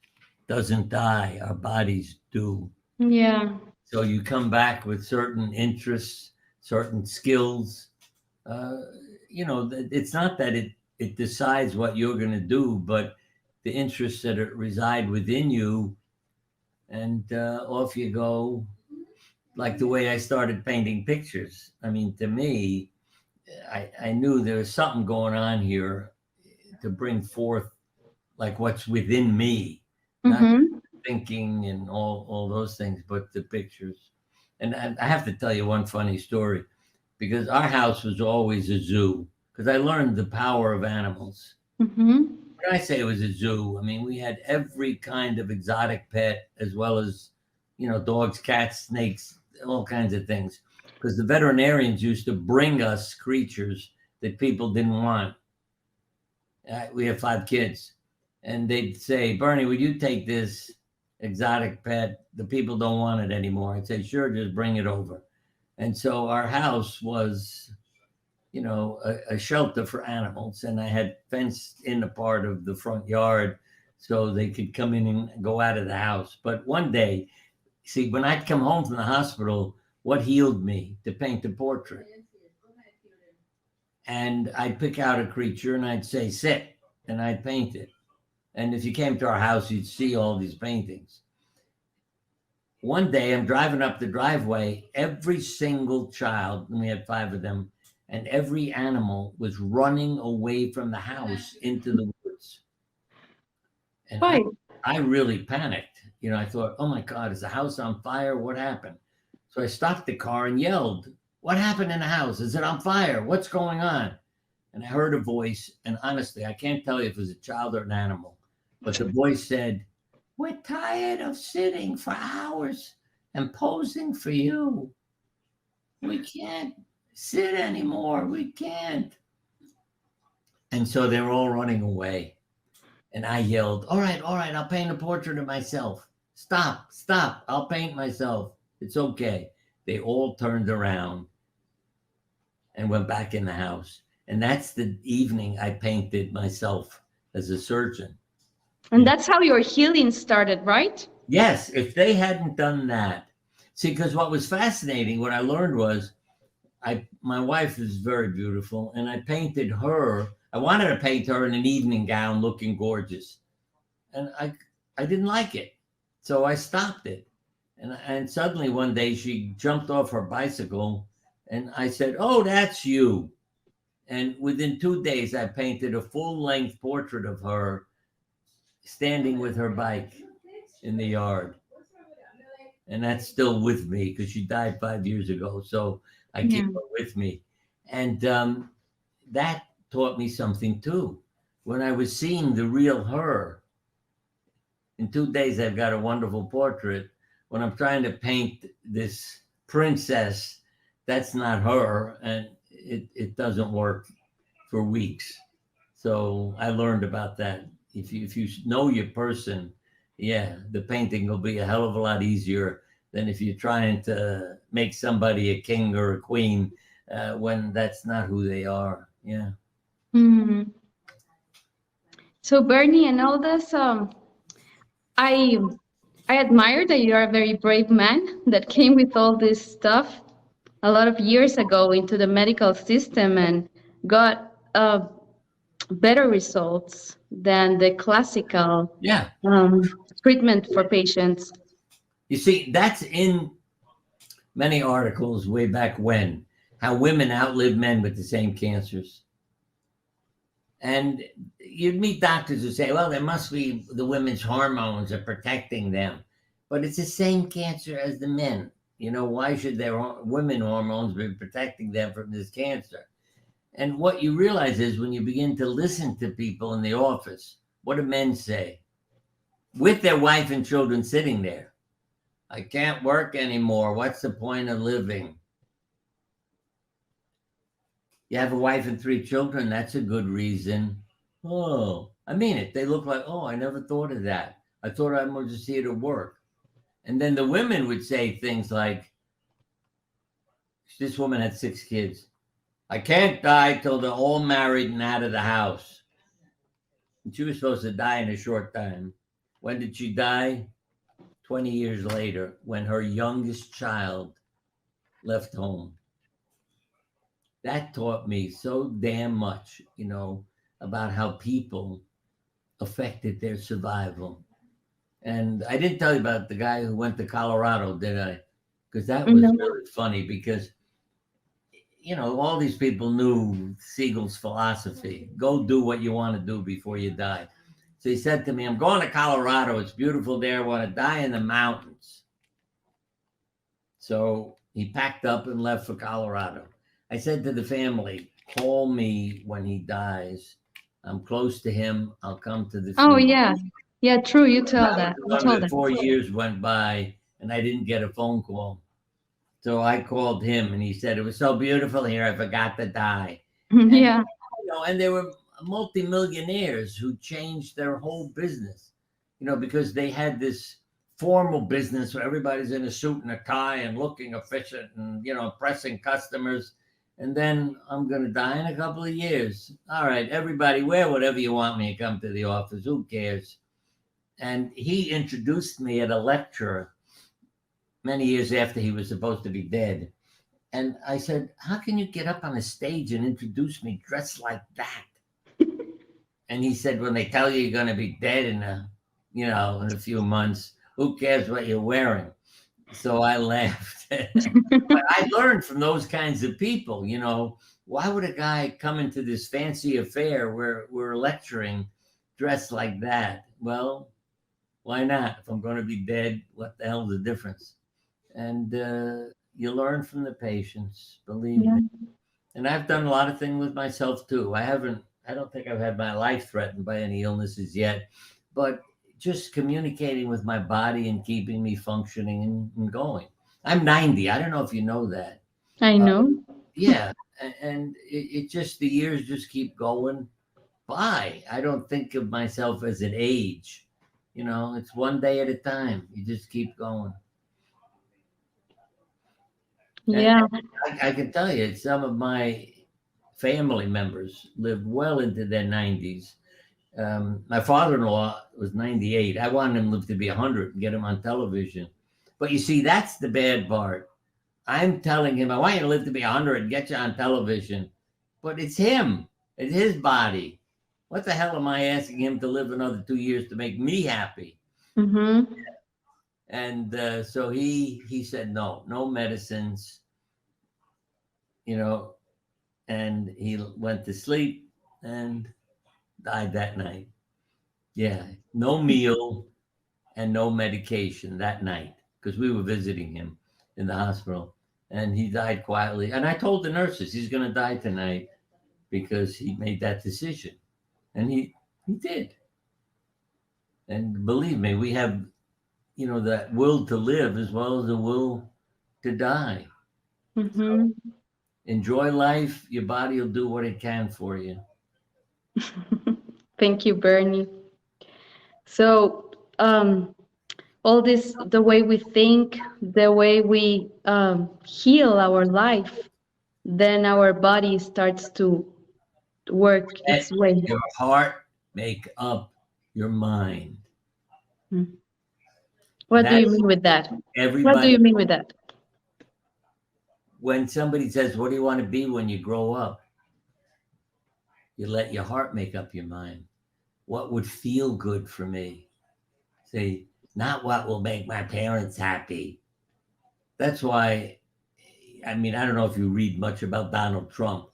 doesn't die. Our bodies do. Yeah. So you come back with certain interests, certain skills. You know, it's not that it decides what you're going to do, but the interests that reside within you, and off you go, like the way I started painting pictures. I mean, to me, I knew there was something going on here to bring forth like what's within me, not thinking and all those things, but the pictures. And I have to tell you one funny story. Because our house was always a zoo, because I learned the power of animals. When I say it was a zoo, I mean, we had every kind of exotic pet, as well as, you know, dogs, cats, snakes, all kinds of things. Because the veterinarians used to bring us creatures that people didn't want. We have 5 kids. And they'd say, Bernie, would you take this exotic pet? The people don't want it anymore. I'd say, sure, just bring it over. And so our house was, you know, a shelter for animals. And I had fenced in a part of the front yard so they could come in and go out of the house. But one day, see, when I'd come home from the hospital, what healed me? To paint a portrait. And I'd pick out a creature and I'd say, sit, and I'd paint it. And if you came to our house, you'd see all these paintings. One day I'm driving up the driveway, every single child, and we had 5 of them, and every animal was running away from the house into the woods. And Right. I really panicked. You know, I thought, oh my God, is the house on fire? What happened? So I stopped the car and yelled, what happened in the house? Is it on fire? What's going on? And I heard a voice, and honestly, I can't tell you if it was a child or an animal, but the voice said, we're tired of sitting for hours and posing for you. We can't sit anymore. We can't. And so they were all running away. And I yelled, all right, I'll paint a portrait of myself. Stop, I'll paint myself. It's okay. They all turned around and went back in the house. And that's the evening I painted myself as a surgeon. And that's how your healing started, right? Yes, if they hadn't done that. See, because what was fascinating, what I learned was, my wife is very beautiful, and I painted her. I wanted to paint her in an evening gown looking gorgeous. And I didn't like it. So I stopped it. And suddenly one day she jumped off her bicycle, and I said, oh, that's you. And within 2 days, I painted a full-length portrait of her standing with her bike in the yard. And that's still with me because she died 5 years ago. So I keep her with me. And that taught me something too. When I was seeing the real her, in 2 days, I've got a wonderful portrait. When I'm trying to paint this princess, that's not her. And it doesn't work for weeks. So I learned about that. If you know your person, yeah, the painting will be a hell of a lot easier than if you're trying to make somebody a king or a queen when that's not who they are. Yeah. Mm-hmm. So Bernie, and all this, I admire that you are a very brave man that came with all this stuff a lot of years ago into the medical system and got better results than the classical Yeah. treatment for patients. You see, that's in many articles way back when, how women outlive men with the same cancers. And you'd meet doctors who say, well, there must be the women's hormones are protecting them. But it's the same cancer as the men. You know, why should their women hormones be protecting them from this cancer? And what you realize is when you begin to listen to people in the office, what do men say? With their wife and children sitting there. I can't work anymore. What's the point of living? You have a wife and 3 children. That's a good reason. Oh, I mean it. They look like, oh, I never thought of that. I thought I was just here to work. And then the women would say things like, this woman had 6 kids. I can't die till they're all married and out of the house. And she was supposed to die in a short time. When did she die? 20 years later, when her youngest child left home. That taught me so damn much, you know, about how people affected their survival. And I didn't tell you about the guy who went to Colorado, did I? Because that was really funny because, you know, all these people knew Siegel's philosophy. Go do what you want to do before you die. So he said to me, I'm going to Colorado. It's beautiful there. I want to die in the mountains. So he packed up and left for Colorado. I said to the family, call me when he dies. I'm close to him. I'll come to the funeral. Oh, yeah. Yeah, true. You tell that. You told that. 4 years went by and I didn't get a phone call. So I called him and he said, it was so beautiful here. I forgot to die. And, yeah. You know, and there were multimillionaires who changed their whole business, you know, because they had this formal business where everybody's in a suit and a tie and looking efficient and, you know, impressing customers. And then I'm going to die in a couple of years. All right, everybody, wear whatever you want me to come to the office. Who cares? And he introduced me at a lecture many years after he was supposed to be dead. And I said, how can you get up on a stage and introduce me dressed like that? And he said, when they tell you you're going to be dead in a few months, who cares what you're wearing? So I laughed. But I learned from those kinds of people, you know, why would a guy come into this fancy affair where we're lecturing dressed like that? well, why not? If I'm going to be dead, what the hell's the difference? And you learn from the patients, believe Yeah. me. And I've done a lot of things with myself too. I don't think I've had my life threatened by any illnesses yet, but just communicating with my body and keeping me functioning and going. I'm 90. I don't know if you know that. I Uh, know. yeah. And it just, the years just keep going by. I don't think of myself as an age. It's one day at a time. You just keep going. And Yeah. I can tell you, some of my family members lived well into their 90s. My father-in-law was 98. I wanted him to live to be 100 and get him on television. But you see, that's the bad part. I'm telling him, I want you to live to be 100 and get you on television. But it's him. It's his body. What the hell am I asking him to live another 2 years to make me happy? Mm-hmm. And so he said, no medicines, you know, and he went to sleep and died that night. Yeah, no meal and no medication that night because we were visiting him in the hospital, and he died quietly. And I told the nurses he's going to die tonight because he made that decision, and he did. And believe me, we have that will to live as well as the will to die. Mm-hmm. Enjoy life. Your body will do what it can for you. Thank you, Bernie. So, all this, the way we think, the way we heal our life, then our body starts to work Let its way. your heart make up your mind. Mm. What do you That's mean with that? What do everybody. you mean with that? When somebody says, "What do you want to be when you grow up?" You let your heart make up your mind. What would feel good for me? Say, not what will make my parents happy. That's why, I mean, I don't know if you read much about Donald Trump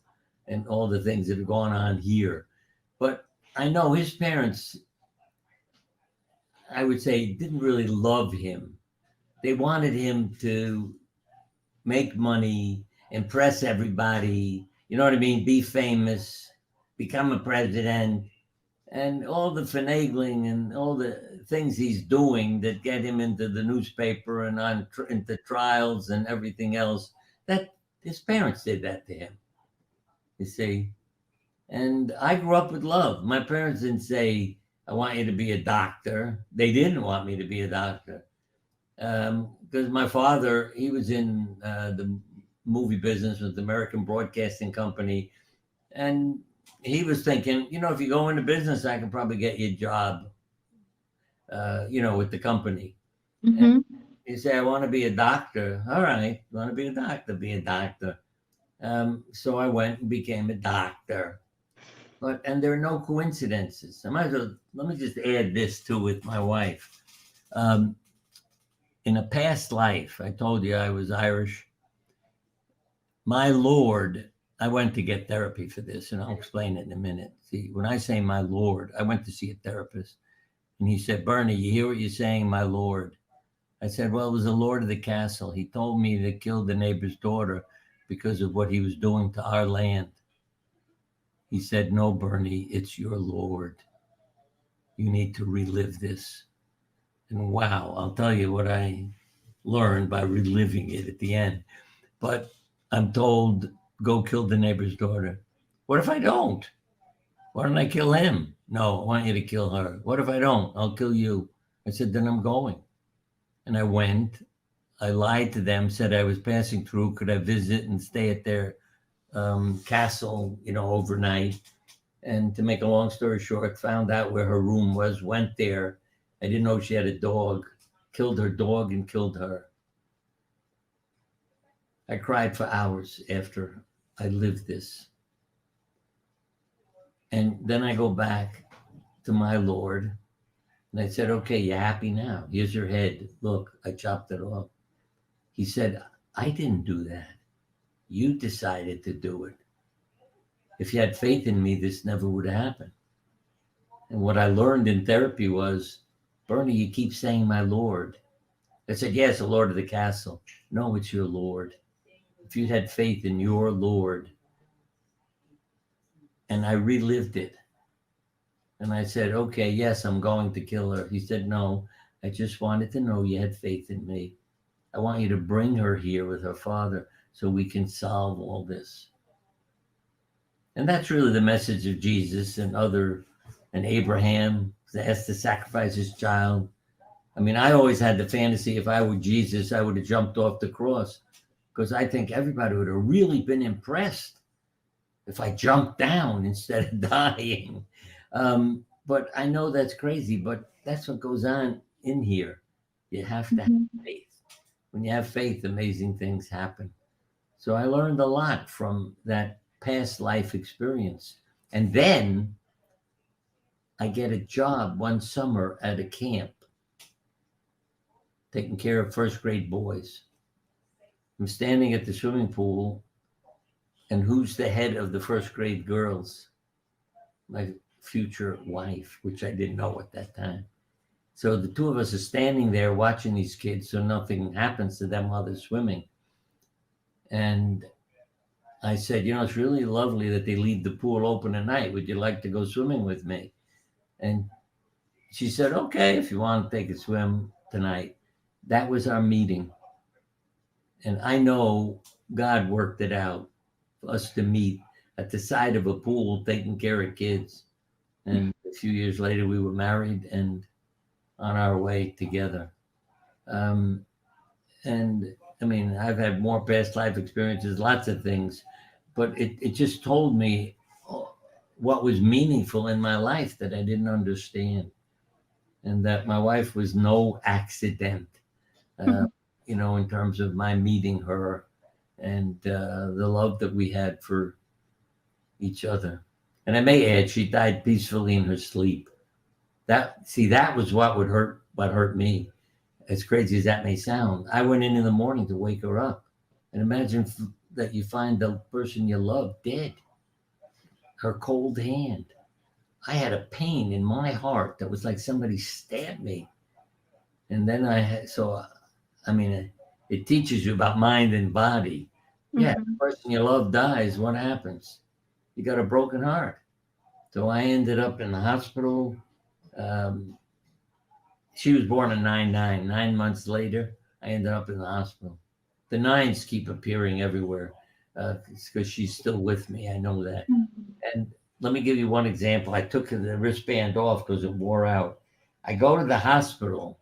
and all the things that have gone on here, but I know his parents, I would say, didn't really love him. They wanted him to make money, impress everybody, you know what I mean? Be famous, become a president, and all the finagling and all the things he's doing that get him into the newspaper and into trials and everything else. That his parents did that to him, you see. And I grew up with love. My parents didn't say, "I want you to be a doctor." They didn't want me to be a doctor. Because my father, he was in the movie business with the American Broadcasting Company, and he was thinking, if you go into business, I can probably get you a job, with the company. And Mm-hmm. he said, "I want to be a doctor." All right, you want to be a doctor? Be a doctor. So I went and became a doctor. And there are no coincidences. Let me just add this too with my wife. Um, in a past life, I told you I was Irish. My Lord, I went to get therapy for this, and I'll explain it in a minute. See, when I say my Lord, I went to see a therapist, and he said, "Bernie, you hear what you're saying, my Lord?" I said, "Well, it was the Lord of the castle. He told me to kill the neighbor's daughter because of what he was doing to our land." He said, "No, Bernie, it's your Lord. You need to relive this." And wow, I'll tell you what I learned by reliving it at the end. But I'm told, go kill the neighbor's daughter. What if I don't? Why don't I kill him? No, I want you to kill her. What if I don't? I'll kill you. I said, then I'm going. And I went. I lied to them, said I was passing through. Could I visit and stay at their castle, overnight? And to make a long story short, found out where her room was, went there. I didn't know she had a dog, killed her dog and killed her. I cried for hours after I lived this. And then I go back to my Lord and I said, "Okay, you happy now? Here's your head. Look, I chopped it off." He said, "I didn't do that. You decided to do it. If you had faith in me, this never would have happened." And what I learned in therapy was, Bernie, you keep saying my Lord. I said, yes, the Lord of the castle. No, it's your Lord. If you'd had faith in your Lord. And I relived it. And I said, okay, yes, I'm going to kill her. He said, no, I just wanted to know you had faith in me. I want you to bring her here with her father so we can solve all this. And that's really the message of Jesus and Abraham that has to sacrifice his child. I mean, I always had the fantasy if I were Jesus, I would have jumped off the cross, because I think everybody would have really been impressed if I jumped down instead of dying. But I know that's crazy, but that's what goes on in here. You have to have faith. When you have faith, amazing things happen. So I learned a lot from that past life experience. And then I get a job one summer at a camp, taking care of first grade boys. I'm standing at the swimming pool, and who's the head of the first grade girls? My future wife, which I didn't know at that time. So the two of us are standing there watching these kids so nothing happens to them while they're swimming. And I said, it's really lovely that they leave the pool open at night. Would you like to go swimming with me? And she said, okay, if you want to take a swim tonight. That was our meeting. And I know God worked it out for us to meet at the side of a pool taking care of kids. And a few years later, we were married and on our way together. And I mean, I've had more past life experiences, lots of things, but it just told me what was meaningful in my life that I didn't understand. And that my wife was no accident, in terms of my meeting her and the love that we had for each other. And I may add, she died peacefully in her sleep. That was what hurt me. As crazy as that may sound, I went in the morning to wake her up. And imagine that you find the person you love dead. Her cold hand. I had a pain in my heart that was like somebody stabbed me. And then it teaches you about mind and body. Yeah, the person you love dies, what happens? You got a broken heart. So I ended up in the hospital. She was born in 9/9. 9 months later, I ended up in the hospital. The nines keep appearing everywhere because she's still with me. I know that. And let me give you one example. I took the wristband off because it wore out. I go to the hospital.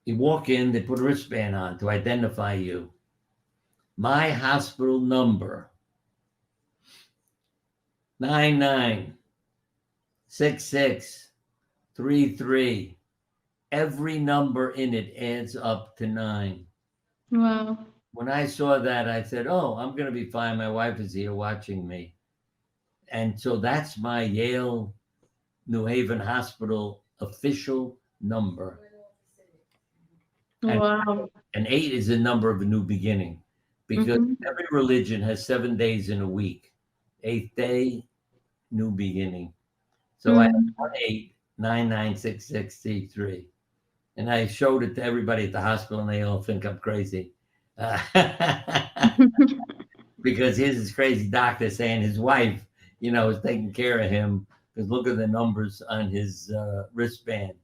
You walk in, they put a wristband on to identify you. My hospital number, 996633. Every number in it adds up to 9. Wow. When I saw that, I said, oh, I'm going to be fine. My wife is here watching me. And so that's my Yale New Haven Hospital official number. Wow. And 8 is the number of a new beginning, because every religion has 7 days in a week. 8th day, new beginning. So I have 1-8-996633. And I showed it to everybody at the hospital, and they all think I'm crazy. Because here's this crazy doctor saying his wife, is taking care of him, because look at the numbers on his wristband.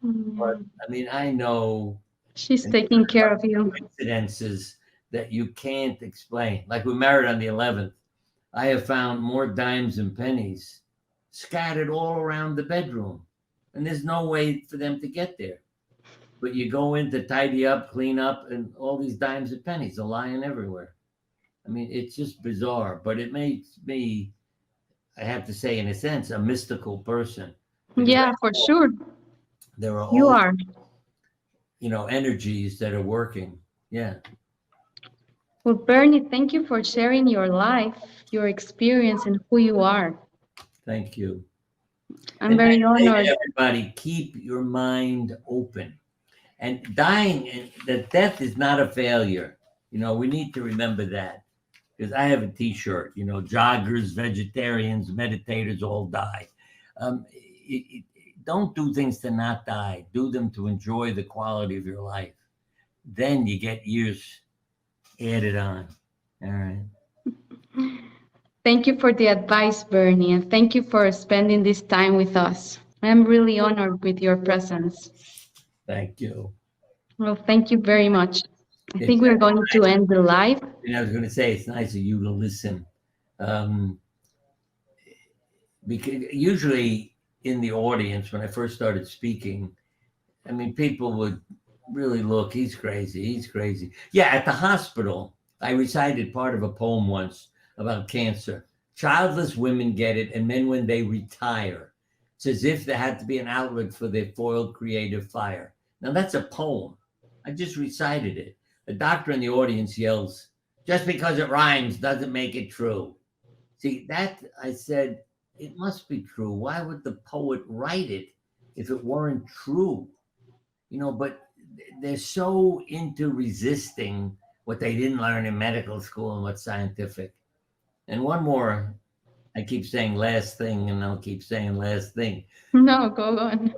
But I mean, I know she's taking care of you. Coincidences that you can't explain. Like, we're married on the 11th. I have found more dimes and pennies scattered all around the bedroom, and there's no way for them to get there. But you go in to tidy up, clean up, and all these dimes and pennies are lying everywhere. I mean, it's just bizarre, but it makes me, I have to say, in a sense, a mystical person. Yeah, for sure. There are You all, are. energies that are working. Yeah. Well, Bernie, thank you for sharing your life, your experience, and who you are. Thank you. I'm very honored. Everybody, keep your mind open. And dying, that death is not a failure. We need to remember that. Because I have a T-shirt, joggers, vegetarians, meditators all die. Don't do things to not die. Do them to enjoy the quality of your life. Then you get years added on. All right. Thank you for the advice, Bernie, and thank you for spending this time with us. I'm really honored with your presence. Thank you. Well, thank you very much. I It's think we're going to end the live. I was going to say it's nice of you to listen, um, because usually in the audience when I first started speaking, I mean, people would really look. He's crazy. He's crazy. Yeah, at the hospital, I recited part of a poem once about cancer. Childless women get it, and men when they retire. It's as if there had to be an outlet for their foiled creative fire. Now that's a poem. I just recited it. The doctor in the audience yells, "Just because it rhymes doesn't make it true." See, that I said, it must be true. Why would the poet write it if it weren't true? But they're so into resisting what they didn't learn in medical school and what's scientific. And one more, I keep saying last thing, and I'll keep saying last thing. No, go on.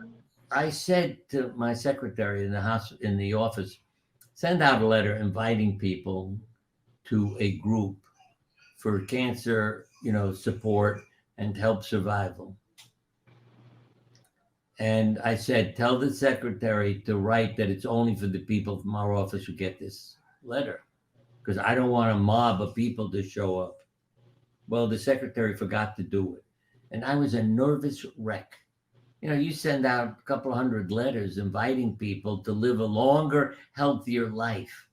I said to my secretary in the office, send out a letter inviting people to a group for cancer, support and help survival. And I said, tell the secretary to write that it's only for the people from our office who get this letter, because I don't want a mob of people to show up. Well, the secretary forgot to do it. And I was a nervous wreck. You send out a couple hundred letters inviting people to live a longer, healthier life.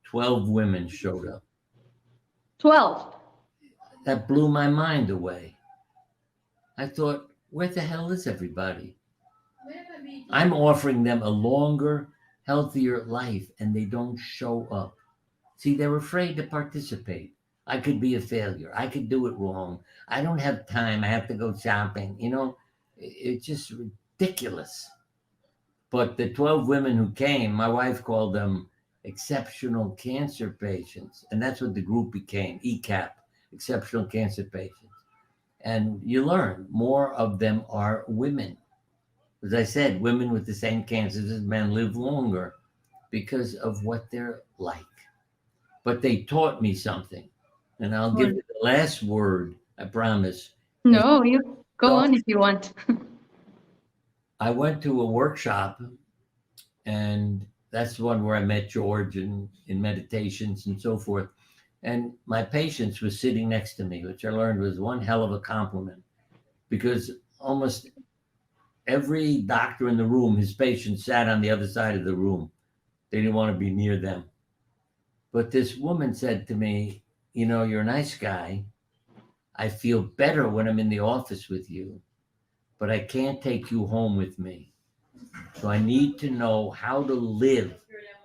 12 women showed up. 12. That blew my mind away. I thought, where the hell is everybody? I'm offering them a longer, healthier life, and they don't show up. See, they're afraid to participate. I could be a failure. I could do it wrong. I don't have time. I have to go shopping. It's just ridiculous. But the 12 women who came, my wife called them exceptional cancer patients. And that's what the group became, ECAP, exceptional cancer patients. And you learn more of them are women. As I said, women with the same cancers as men live longer because of what they're like. But they taught me something. And I'll give you the last word, I promise. No, you go on if you want. I went to a workshop, and that's the one where I met George and in meditations and so forth. And my patients were sitting next to me, which I learned was one hell of a compliment, because almost every doctor in the room, his patients sat on the other side of the room. They didn't want to be near them. But this woman said to me, you're a nice guy. I feel better when I'm in the office with you, but I can't take you home with me. So I need to know how to live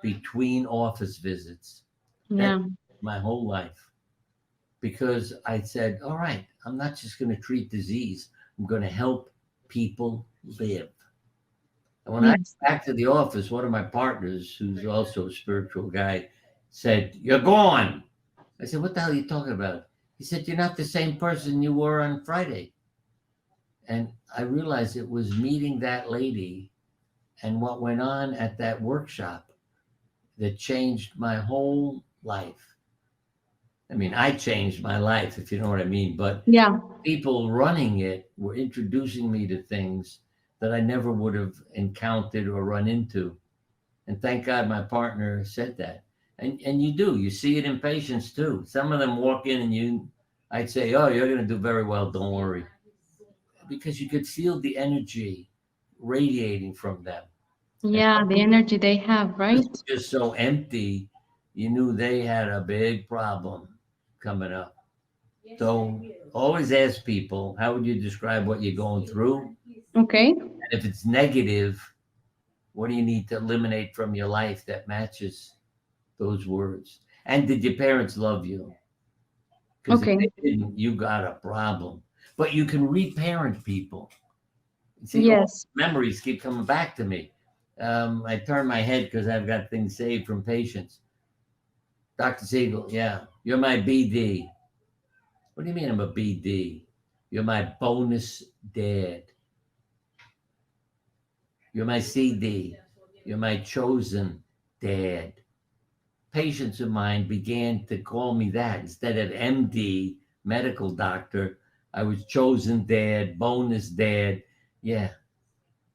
between office visits. Yeah. That's my whole life. Because I said, all right, I'm not just going to treat disease. I'm going to help people live. And when I went back to the office, one of my partners, who's also a spiritual guy, said, you're gone. I said, what the hell are you talking about? He said, you're not the same person you were on Friday. And I realized it was meeting that lady and what went on at that workshop that changed my whole life. I mean, I changed my life, if you know what I mean. But yeah, people running it were introducing me to things that I never would have encountered or run into. And thank God my partner said that. And you see it in patients too. Some of them walk in and I'd say, oh, you're going to do very well. Don't worry. Because you could feel the energy radiating from them. Yeah, the energy they have, right? Just so empty, you knew they had a big problem coming up. So always ask people, how would you describe what you're going through? Okay. And if it's negative, what do you need to eliminate from your life that matches those words? And did your parents love you? Because if they didn't, you got a problem. But you can reparent people. See, yes. Memories keep coming back to me. I turn my head because I've got things saved from patients. Dr. Siegel, yeah, you're my BD. What do you mean I'm a BD? You're my bonus dad. You're my CD. You're my chosen dad. Patients of mine began to call me that instead of MD, medical doctor. I was chosen dad, bonus dad. Yeah,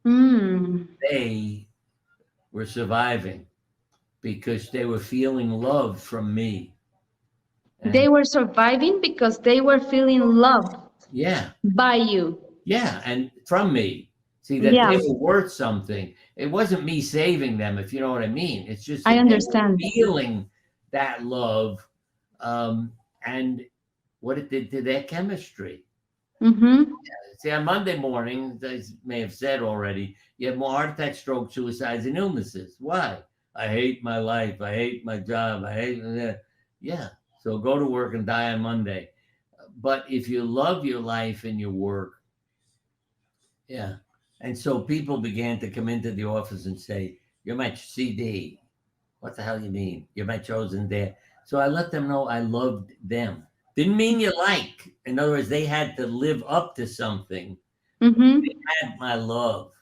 they were surviving because they were feeling love from me. And They were surviving because they were feeling loved yeah, by you. yeah, and from me. See that Yeah, they were worth something. It wasn't me saving them, if you know what I mean. It's just I that they were understand. feeling that love, and what it did to their chemistry. Mm-hmm. See, on Monday morning, as I may have said already, you have more heart attacks, strokes, suicides, and illnesses. Why? I hate my life. I hate my job. I hate. Yeah. So go to work and die on Monday. But if you love your life and your work, yeah. And so people began to come into the office and say, "You're my CD." What the hell you mean? You're my chosen dad. So I let them know I loved them. Didn't mean you like. In other words, they had to live up to something. Mm-hmm. Had my love.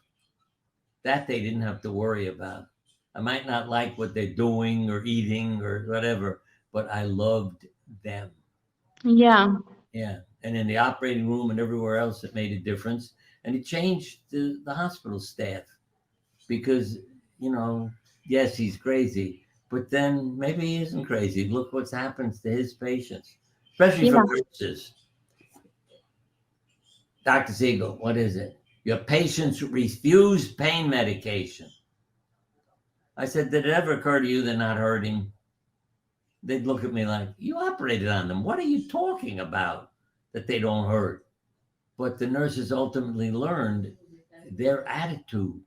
That they didn't have to worry about. I might not like what they're doing or eating or whatever, but I loved them. Yeah. Yeah. And in the operating room and everywhere else, it made a difference. And it changed the hospital staff because, you know, yes, he's crazy, but then maybe he isn't crazy. Look what's happened to his patients, especially for Yeah. nurses. Dr. Siegel, what is it? Your patients refuse pain medication. I said, did it ever occur to you they're not hurting? They'd look at me like, you operated on them. What are you talking about that they don't hurt? But the nurses ultimately learned their attitude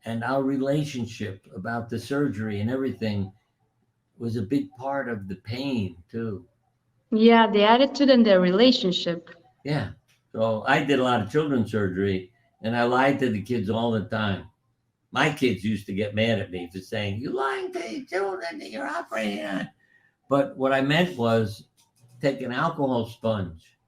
and our relationship about the surgery and everything was a big part of the pain too. Yeah, the attitude and the relationship. Yeah. So I did a lot of children's surgery and I lied to the kids all the time. My kids used to get mad at me for saying, you lying to your children that you're operating on. But what I meant was take an alcohol sponge,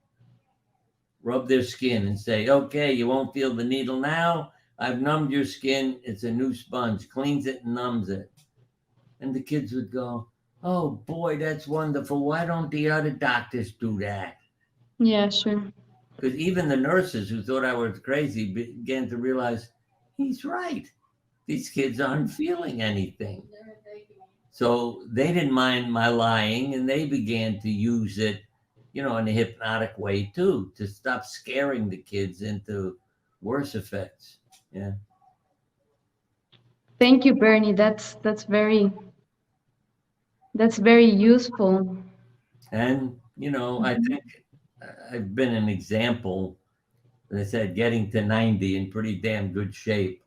rub their skin and say, okay, you won't feel the needle now. I've numbed your skin. It's a new sponge, cleans it and numbs it. And the kids would go, oh boy, that's wonderful. Why don't the other doctors do that? Yeah, sure. Because even the nurses who thought I was crazy began to realize he's right. These kids aren't feeling anything. So they didn't mind my lying and they began to use it, you know, in a hypnotic way too, to stop scaring the kids into worse effects. Yeah. Thank you, Bernie. That's very useful. And, you know, I Mhm. think I've been an example, as I said, getting to 90 in pretty damn good shape.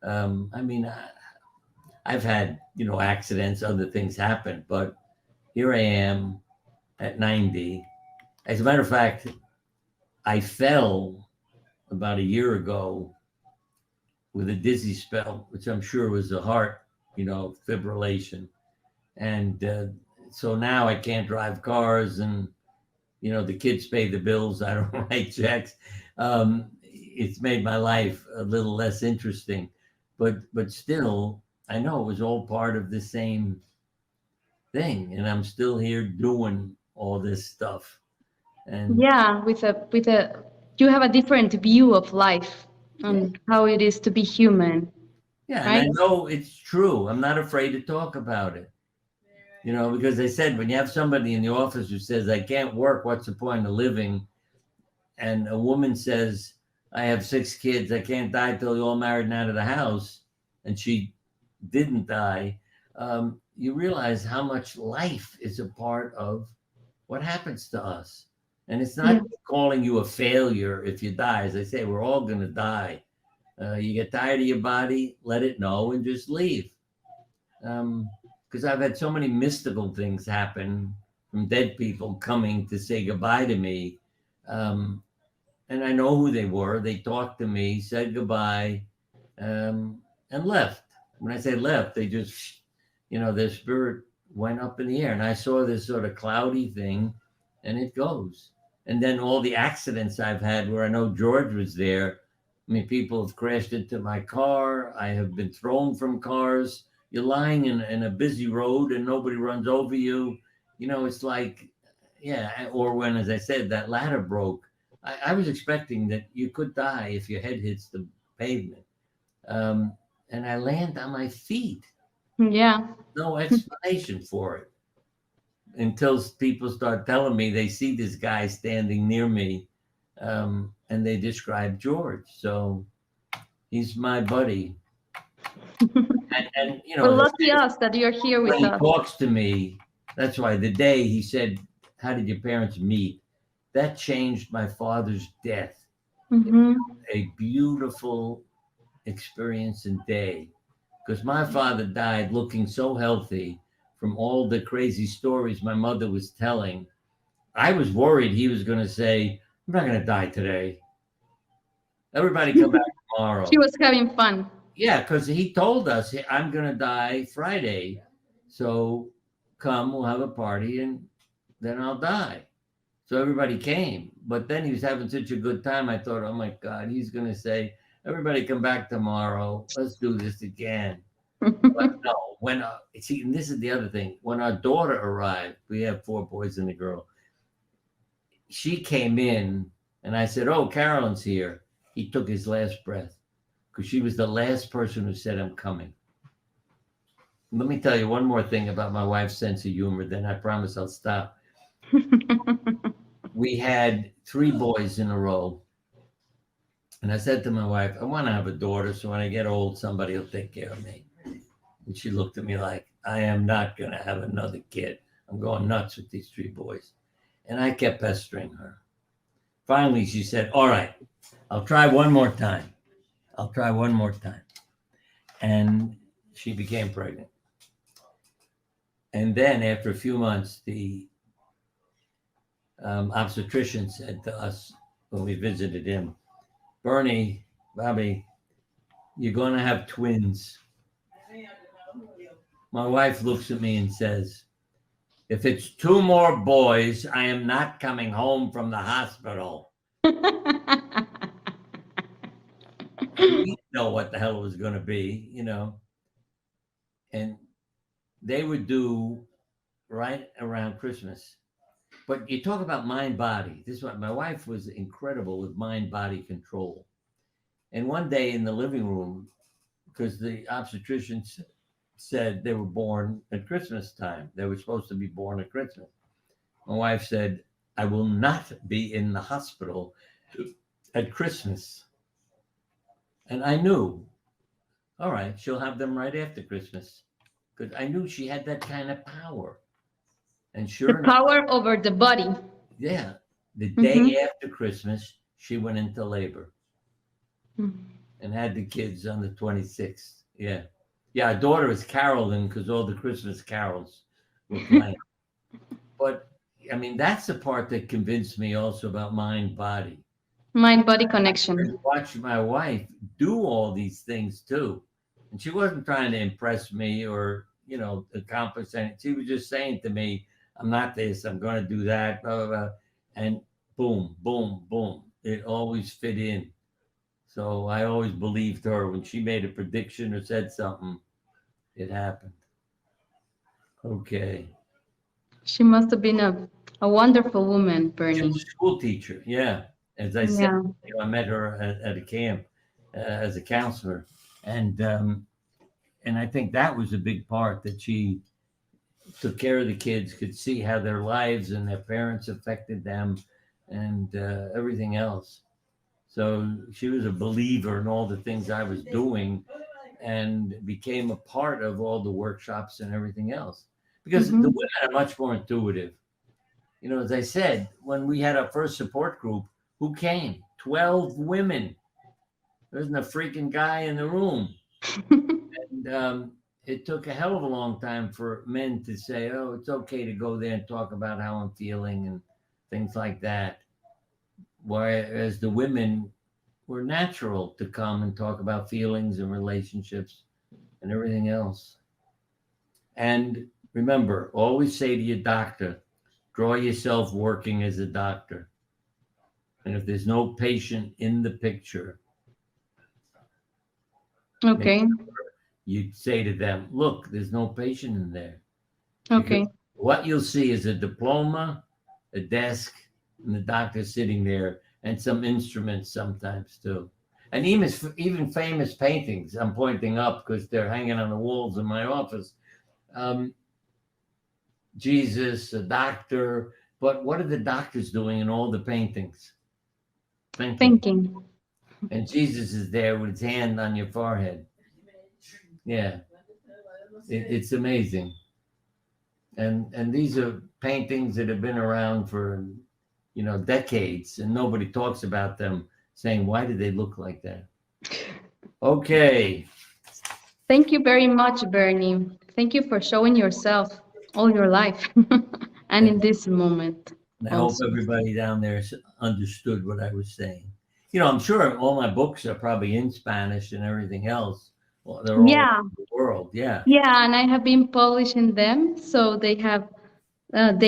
I mean, I've had, you know, accidents, other things happen, but here I am at 90. As a matter of fact, I fell about a year ago with a dizzy spell, which I'm sure was a heart, you know, fibrillation. And so now I can't drive cars and, you know, the kids pay the bills. I don't write checks. It's made my life a little less interesting, but still, I know it was all part of the same thing, and I'm still here doing all this stuff. And Yeah, you have a different view of life yeah, and how it is to be human, yeah, and I right? know it's true. I'm not afraid to talk about it. You know, because I said when you have somebody in the office who says, I can't work, what's the point of living? And a woman says, I have 6 kids, I can't die till you're all married and out of the house, and she didn't die, you realize how much life is a part of what happens to us. And it's Yeah. not calling you a failure if you die. As I say, we're all going to die. You get tired of your body, let it know and just leave. Because I've had so many mystical things happen from dead people coming to say goodbye to me. Um, and I know who they were. They talked to me, said goodbye, and left. When I say left, they just, you know, their spirit went up in the air. And I saw this sort of cloudy thing and it goes. And then all the accidents I've had where I know George was there. I mean, people have crashed into my car. I have been thrown from cars. You're lying in a busy road and nobody runs over you. You know, it's like, yeah. Or when, as I said, that ladder broke. I was expecting that you could die if your head hits the pavement. Um, and I land on my feet. Yeah. No explanation for it until people start telling me they see this guy standing near me, and they describe George. So he's my buddy. And you Well, know, lucky us that you're here when with he us. talks to me, that's why the day he said, "How did your parents meet?" That changed my father's death. Hmm. A beautiful experience and day, because my father died looking so healthy from all the crazy stories my mother was telling. I was worried he was going to say, "I'm not going to die today. Everybody come back She tomorrow." was having fun. Yeah, because he told us, "Hey, I'm going to die Friday. So come, we'll have a party, and then I'll die." So everybody came. But then he was having such a good time. I thought, oh my God, he's going to say, "Everybody come back tomorrow. Let's do this again." But no, when, see, and this is the other thing. When our daughter arrived, we have 4 boys and a girl. She came in and I said, "Oh, Carolyn's here." He took his last breath because she was the last person who said, "I'm coming." Let me tell you one more thing about my wife's sense of humor, then I promise I'll stop. We had 3 boys in a row. And I said to my wife, "I want to have a daughter so when I get old, somebody will take care of me." And she looked at me like, "I am not going to have another kid. I'm going nuts with these 3 boys." And I kept pestering her. Finally, she said, "All right, I'll try one more time. I'll try one more time." And she became pregnant. And then after a few months, the obstetrician said to us when we visited him, "Bernie, Bobby, you're going to have twins." My wife looks at me and says, "If it's 2 more boys, I am not coming home from the hospital." We didn't know what the hell it was going to be, you know. And they would do right around Christmas. But you talk about mind body. This is what my wife was incredible with mind body control. And one day in the living room, because the obstetrician said they were born at Christmas time, they were supposed to be born at Christmas. My wife said, "I will not be in the hospital at Christmas." And I knew, all right, she'll have them right after Christmas, because I knew she had that kind of power. And The sure enough, power over the body. yeah, the Hmm. day after Christmas, she went into labor Hmm. and had the kids on the 26th. Yeah. Yeah, our daughter is Carolyn because all the Christmas carols were playing. But I mean, that's the part that convinced me also about mind body. Mind-body I connection. watched my wife do all these things too. And she wasn't trying to impress me or, you know, accomplish anything. She was just saying to me, "I'm not this, I'm going to do that, blah, blah, blah." And boom, boom, boom. It always fit in. So I always believed her when she made a prediction or said something, it happened. Okay. She must have been a wonderful woman, She was Bernie. a school teacher. Yeah. As I said, Yeah. you know, I met her at a camp as a counselor. And I think that was a big part that she took care of the kids, could see how their lives and their parents affected them and everything else. So she was a believer in all the things I was doing and became a part of all the workshops and everything else. Because the Hmm. women are much more intuitive. You know, as I said, when we had our first support group, who came? 12 women. There isn't a freaking guy in the room. And it took a hell of a long time for men to say, "Oh, it's okay to go there and talk about how I'm feeling and things like that." Whereas the women were natural to come and talk about feelings and relationships and everything else. And remember, always say to your doctor, draw yourself working as a doctor. And if there's no patient in the picture, Okay. you'd say to them, look, there's no patient in there. Okay. Because what you'll see is a diploma, a desk, and the doctor sitting there, and some instruments sometimes too. And even famous paintings, I'm pointing up because they're hanging on the walls in my office. Jesus, a doctor, but what are the doctors doing in all the paintings? Thinking. And Jesus is there with his hand on your forehead. Yeah, it's amazing. And these are paintings that have been around for, decades, and nobody talks about them, saying, why did they look like that? Okay. Thank you very much, Bernie. Thank you for showing yourself all your life and in this moment. I hope Also. everybody down there understood what I was saying. I'm sure all my books are probably in Spanish and everything else. Well, they're all Yeah. over the world. Yeah. Yeah, and I have been publishing them, so they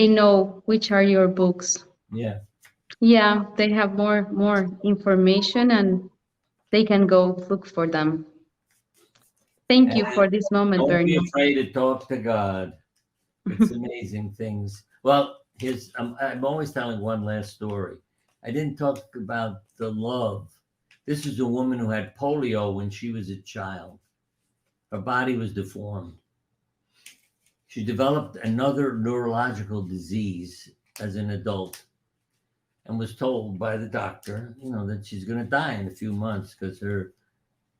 know which are your books. Yeah. Yeah, they have more information, and they can go look for them. Thank you for this moment, Don't be Bernie. afraid to talk to God. It's amazing things. Well, I'm always telling one last story. I didn't talk about the love. This is a woman who had polio when she was a child. Her body was deformed. She developed another neurological disease as an adult and was told by the doctor, that she's going to die in a few months because her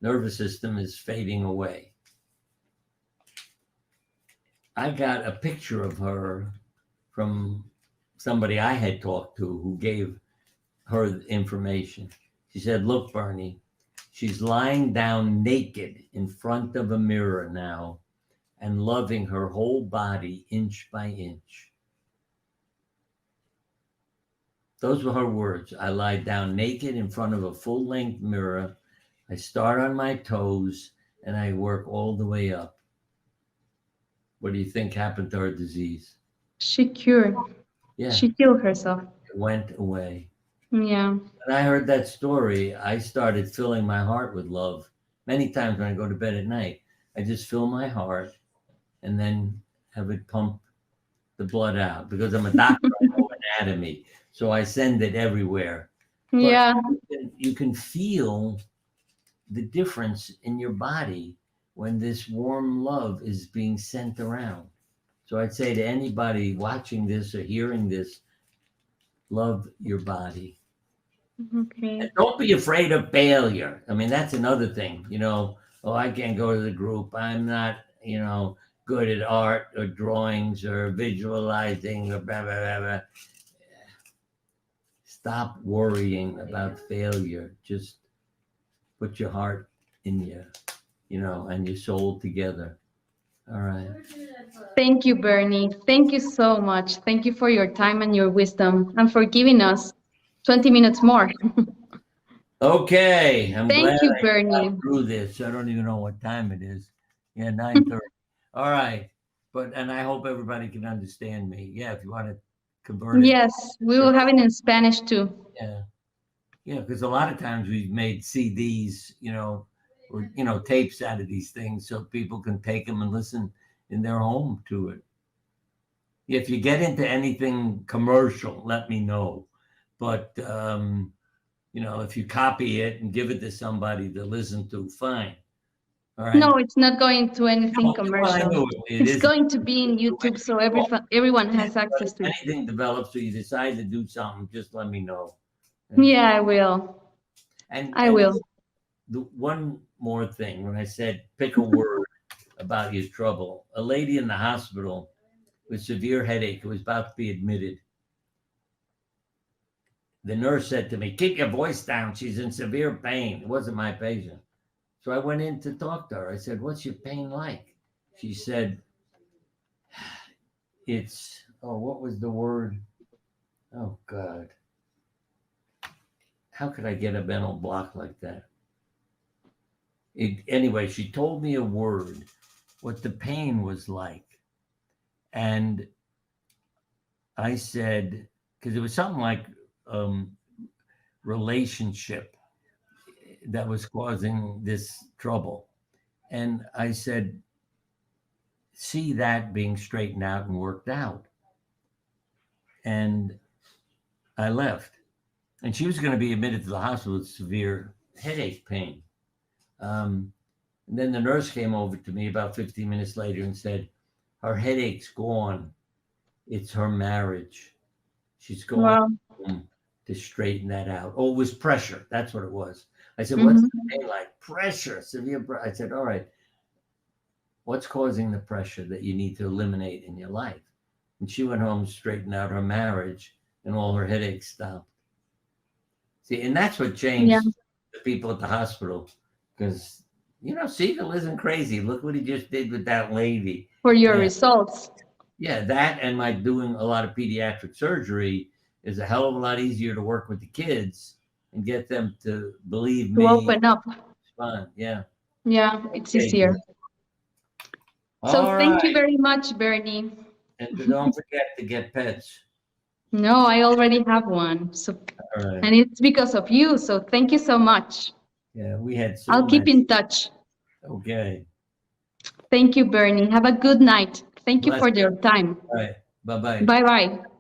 nervous system is fading away. I got a picture of her from somebody I had talked to who gave her information. She said, look, Bernie, she's lying down naked in front of a mirror now and loving her whole body inch by inch. Those were her words. I lie down naked in front of a full-length mirror. I start on my toes and I work all the way up. What do you think happened to her disease? She cured. Yeah. She killed herself. It went away. Yeah. When I heard that story, I started filling my heart with love. Many times when I go to bed at night, I just fill my heart and then have it pump the blood out because I'm a doctor, I know anatomy. So I send it everywhere. Yeah. But you can feel the difference in your body when this warm love is being sent around. So I'd say to anybody watching this or hearing this, love your body. Okay. And don't be afraid of failure. I mean, that's another thing, I can't go to the group. I'm not, good at art or drawings or visualizing or blah, blah, blah, blah. Stop worrying about failure. Just put your heart in and your soul together. All right. Thank you, Bernie. Thank you so much. Thank you for your time and your wisdom and for giving us 20 minutes more. Okay. I'm glad Thank you, I Bernie. got through this. I don't even know what time it is. Yeah, 9:30. All right. And I hope everybody can understand me. Yeah, if you want to convert it. Yes, we will have it in Spanish too. Yeah. Yeah, because a lot of times we've made CDs, or tapes out of these things so people can take them and listen in their home to it. If you get into anything commercial, let me know. But if you copy it and give it to somebody to listen to, fine. All right. No, it's not going to anything Well, I commercial. know It's going to be in YouTube, so everyone has access to If it. anything develops or you decide to do something, just let me know. Yeah, I will. I will. The one more thing, when I said pick a word about your trouble, a lady in the hospital with severe headache who was about to be admitted. The nurse said to me, keep your voice down. She's in severe pain. It wasn't my patient. So I went in to talk to her. I said, what's your pain like? She said, what was the word? Oh, God. How could I get a mental block like that? Anyway, she told me a word, what the pain was like. And I said, because it was something like relationship that was causing this trouble. And I said, see that being straightened out and worked out. And I left. And she was going to be admitted to the hospital with severe headache pain. And then the nurse came over to me about 15 minutes later and said, her headache's gone. It's her marriage. She's going Wow. home to straighten that out. Oh, it was pressure. That's what it was. I said, what's the pain like? Pressure, severe pressure. I said, all right, what's causing the pressure that you need to eliminate in your life? And she went home, straightened out her marriage, and all her headaches stopped. See, and that's what changed the people at the hospital. Because, you know, Siegel isn't crazy. Look what he just did with that lady. For your results. Yeah, that and my doing a lot of pediatric surgery is a hell of a lot easier to work with the kids and get them to believe me. To open up. It's fun, yeah. Yeah, it's easier. So thank you very much, Bernie. And don't forget to get pets. No, I already have one. So, and it's because of you. So thank you so much. Yeah, we had so I'll keep in touch. Okay. Thank you, Bernie. Have a good night. Thank you for your time. All right. Bye-bye. Bye-bye.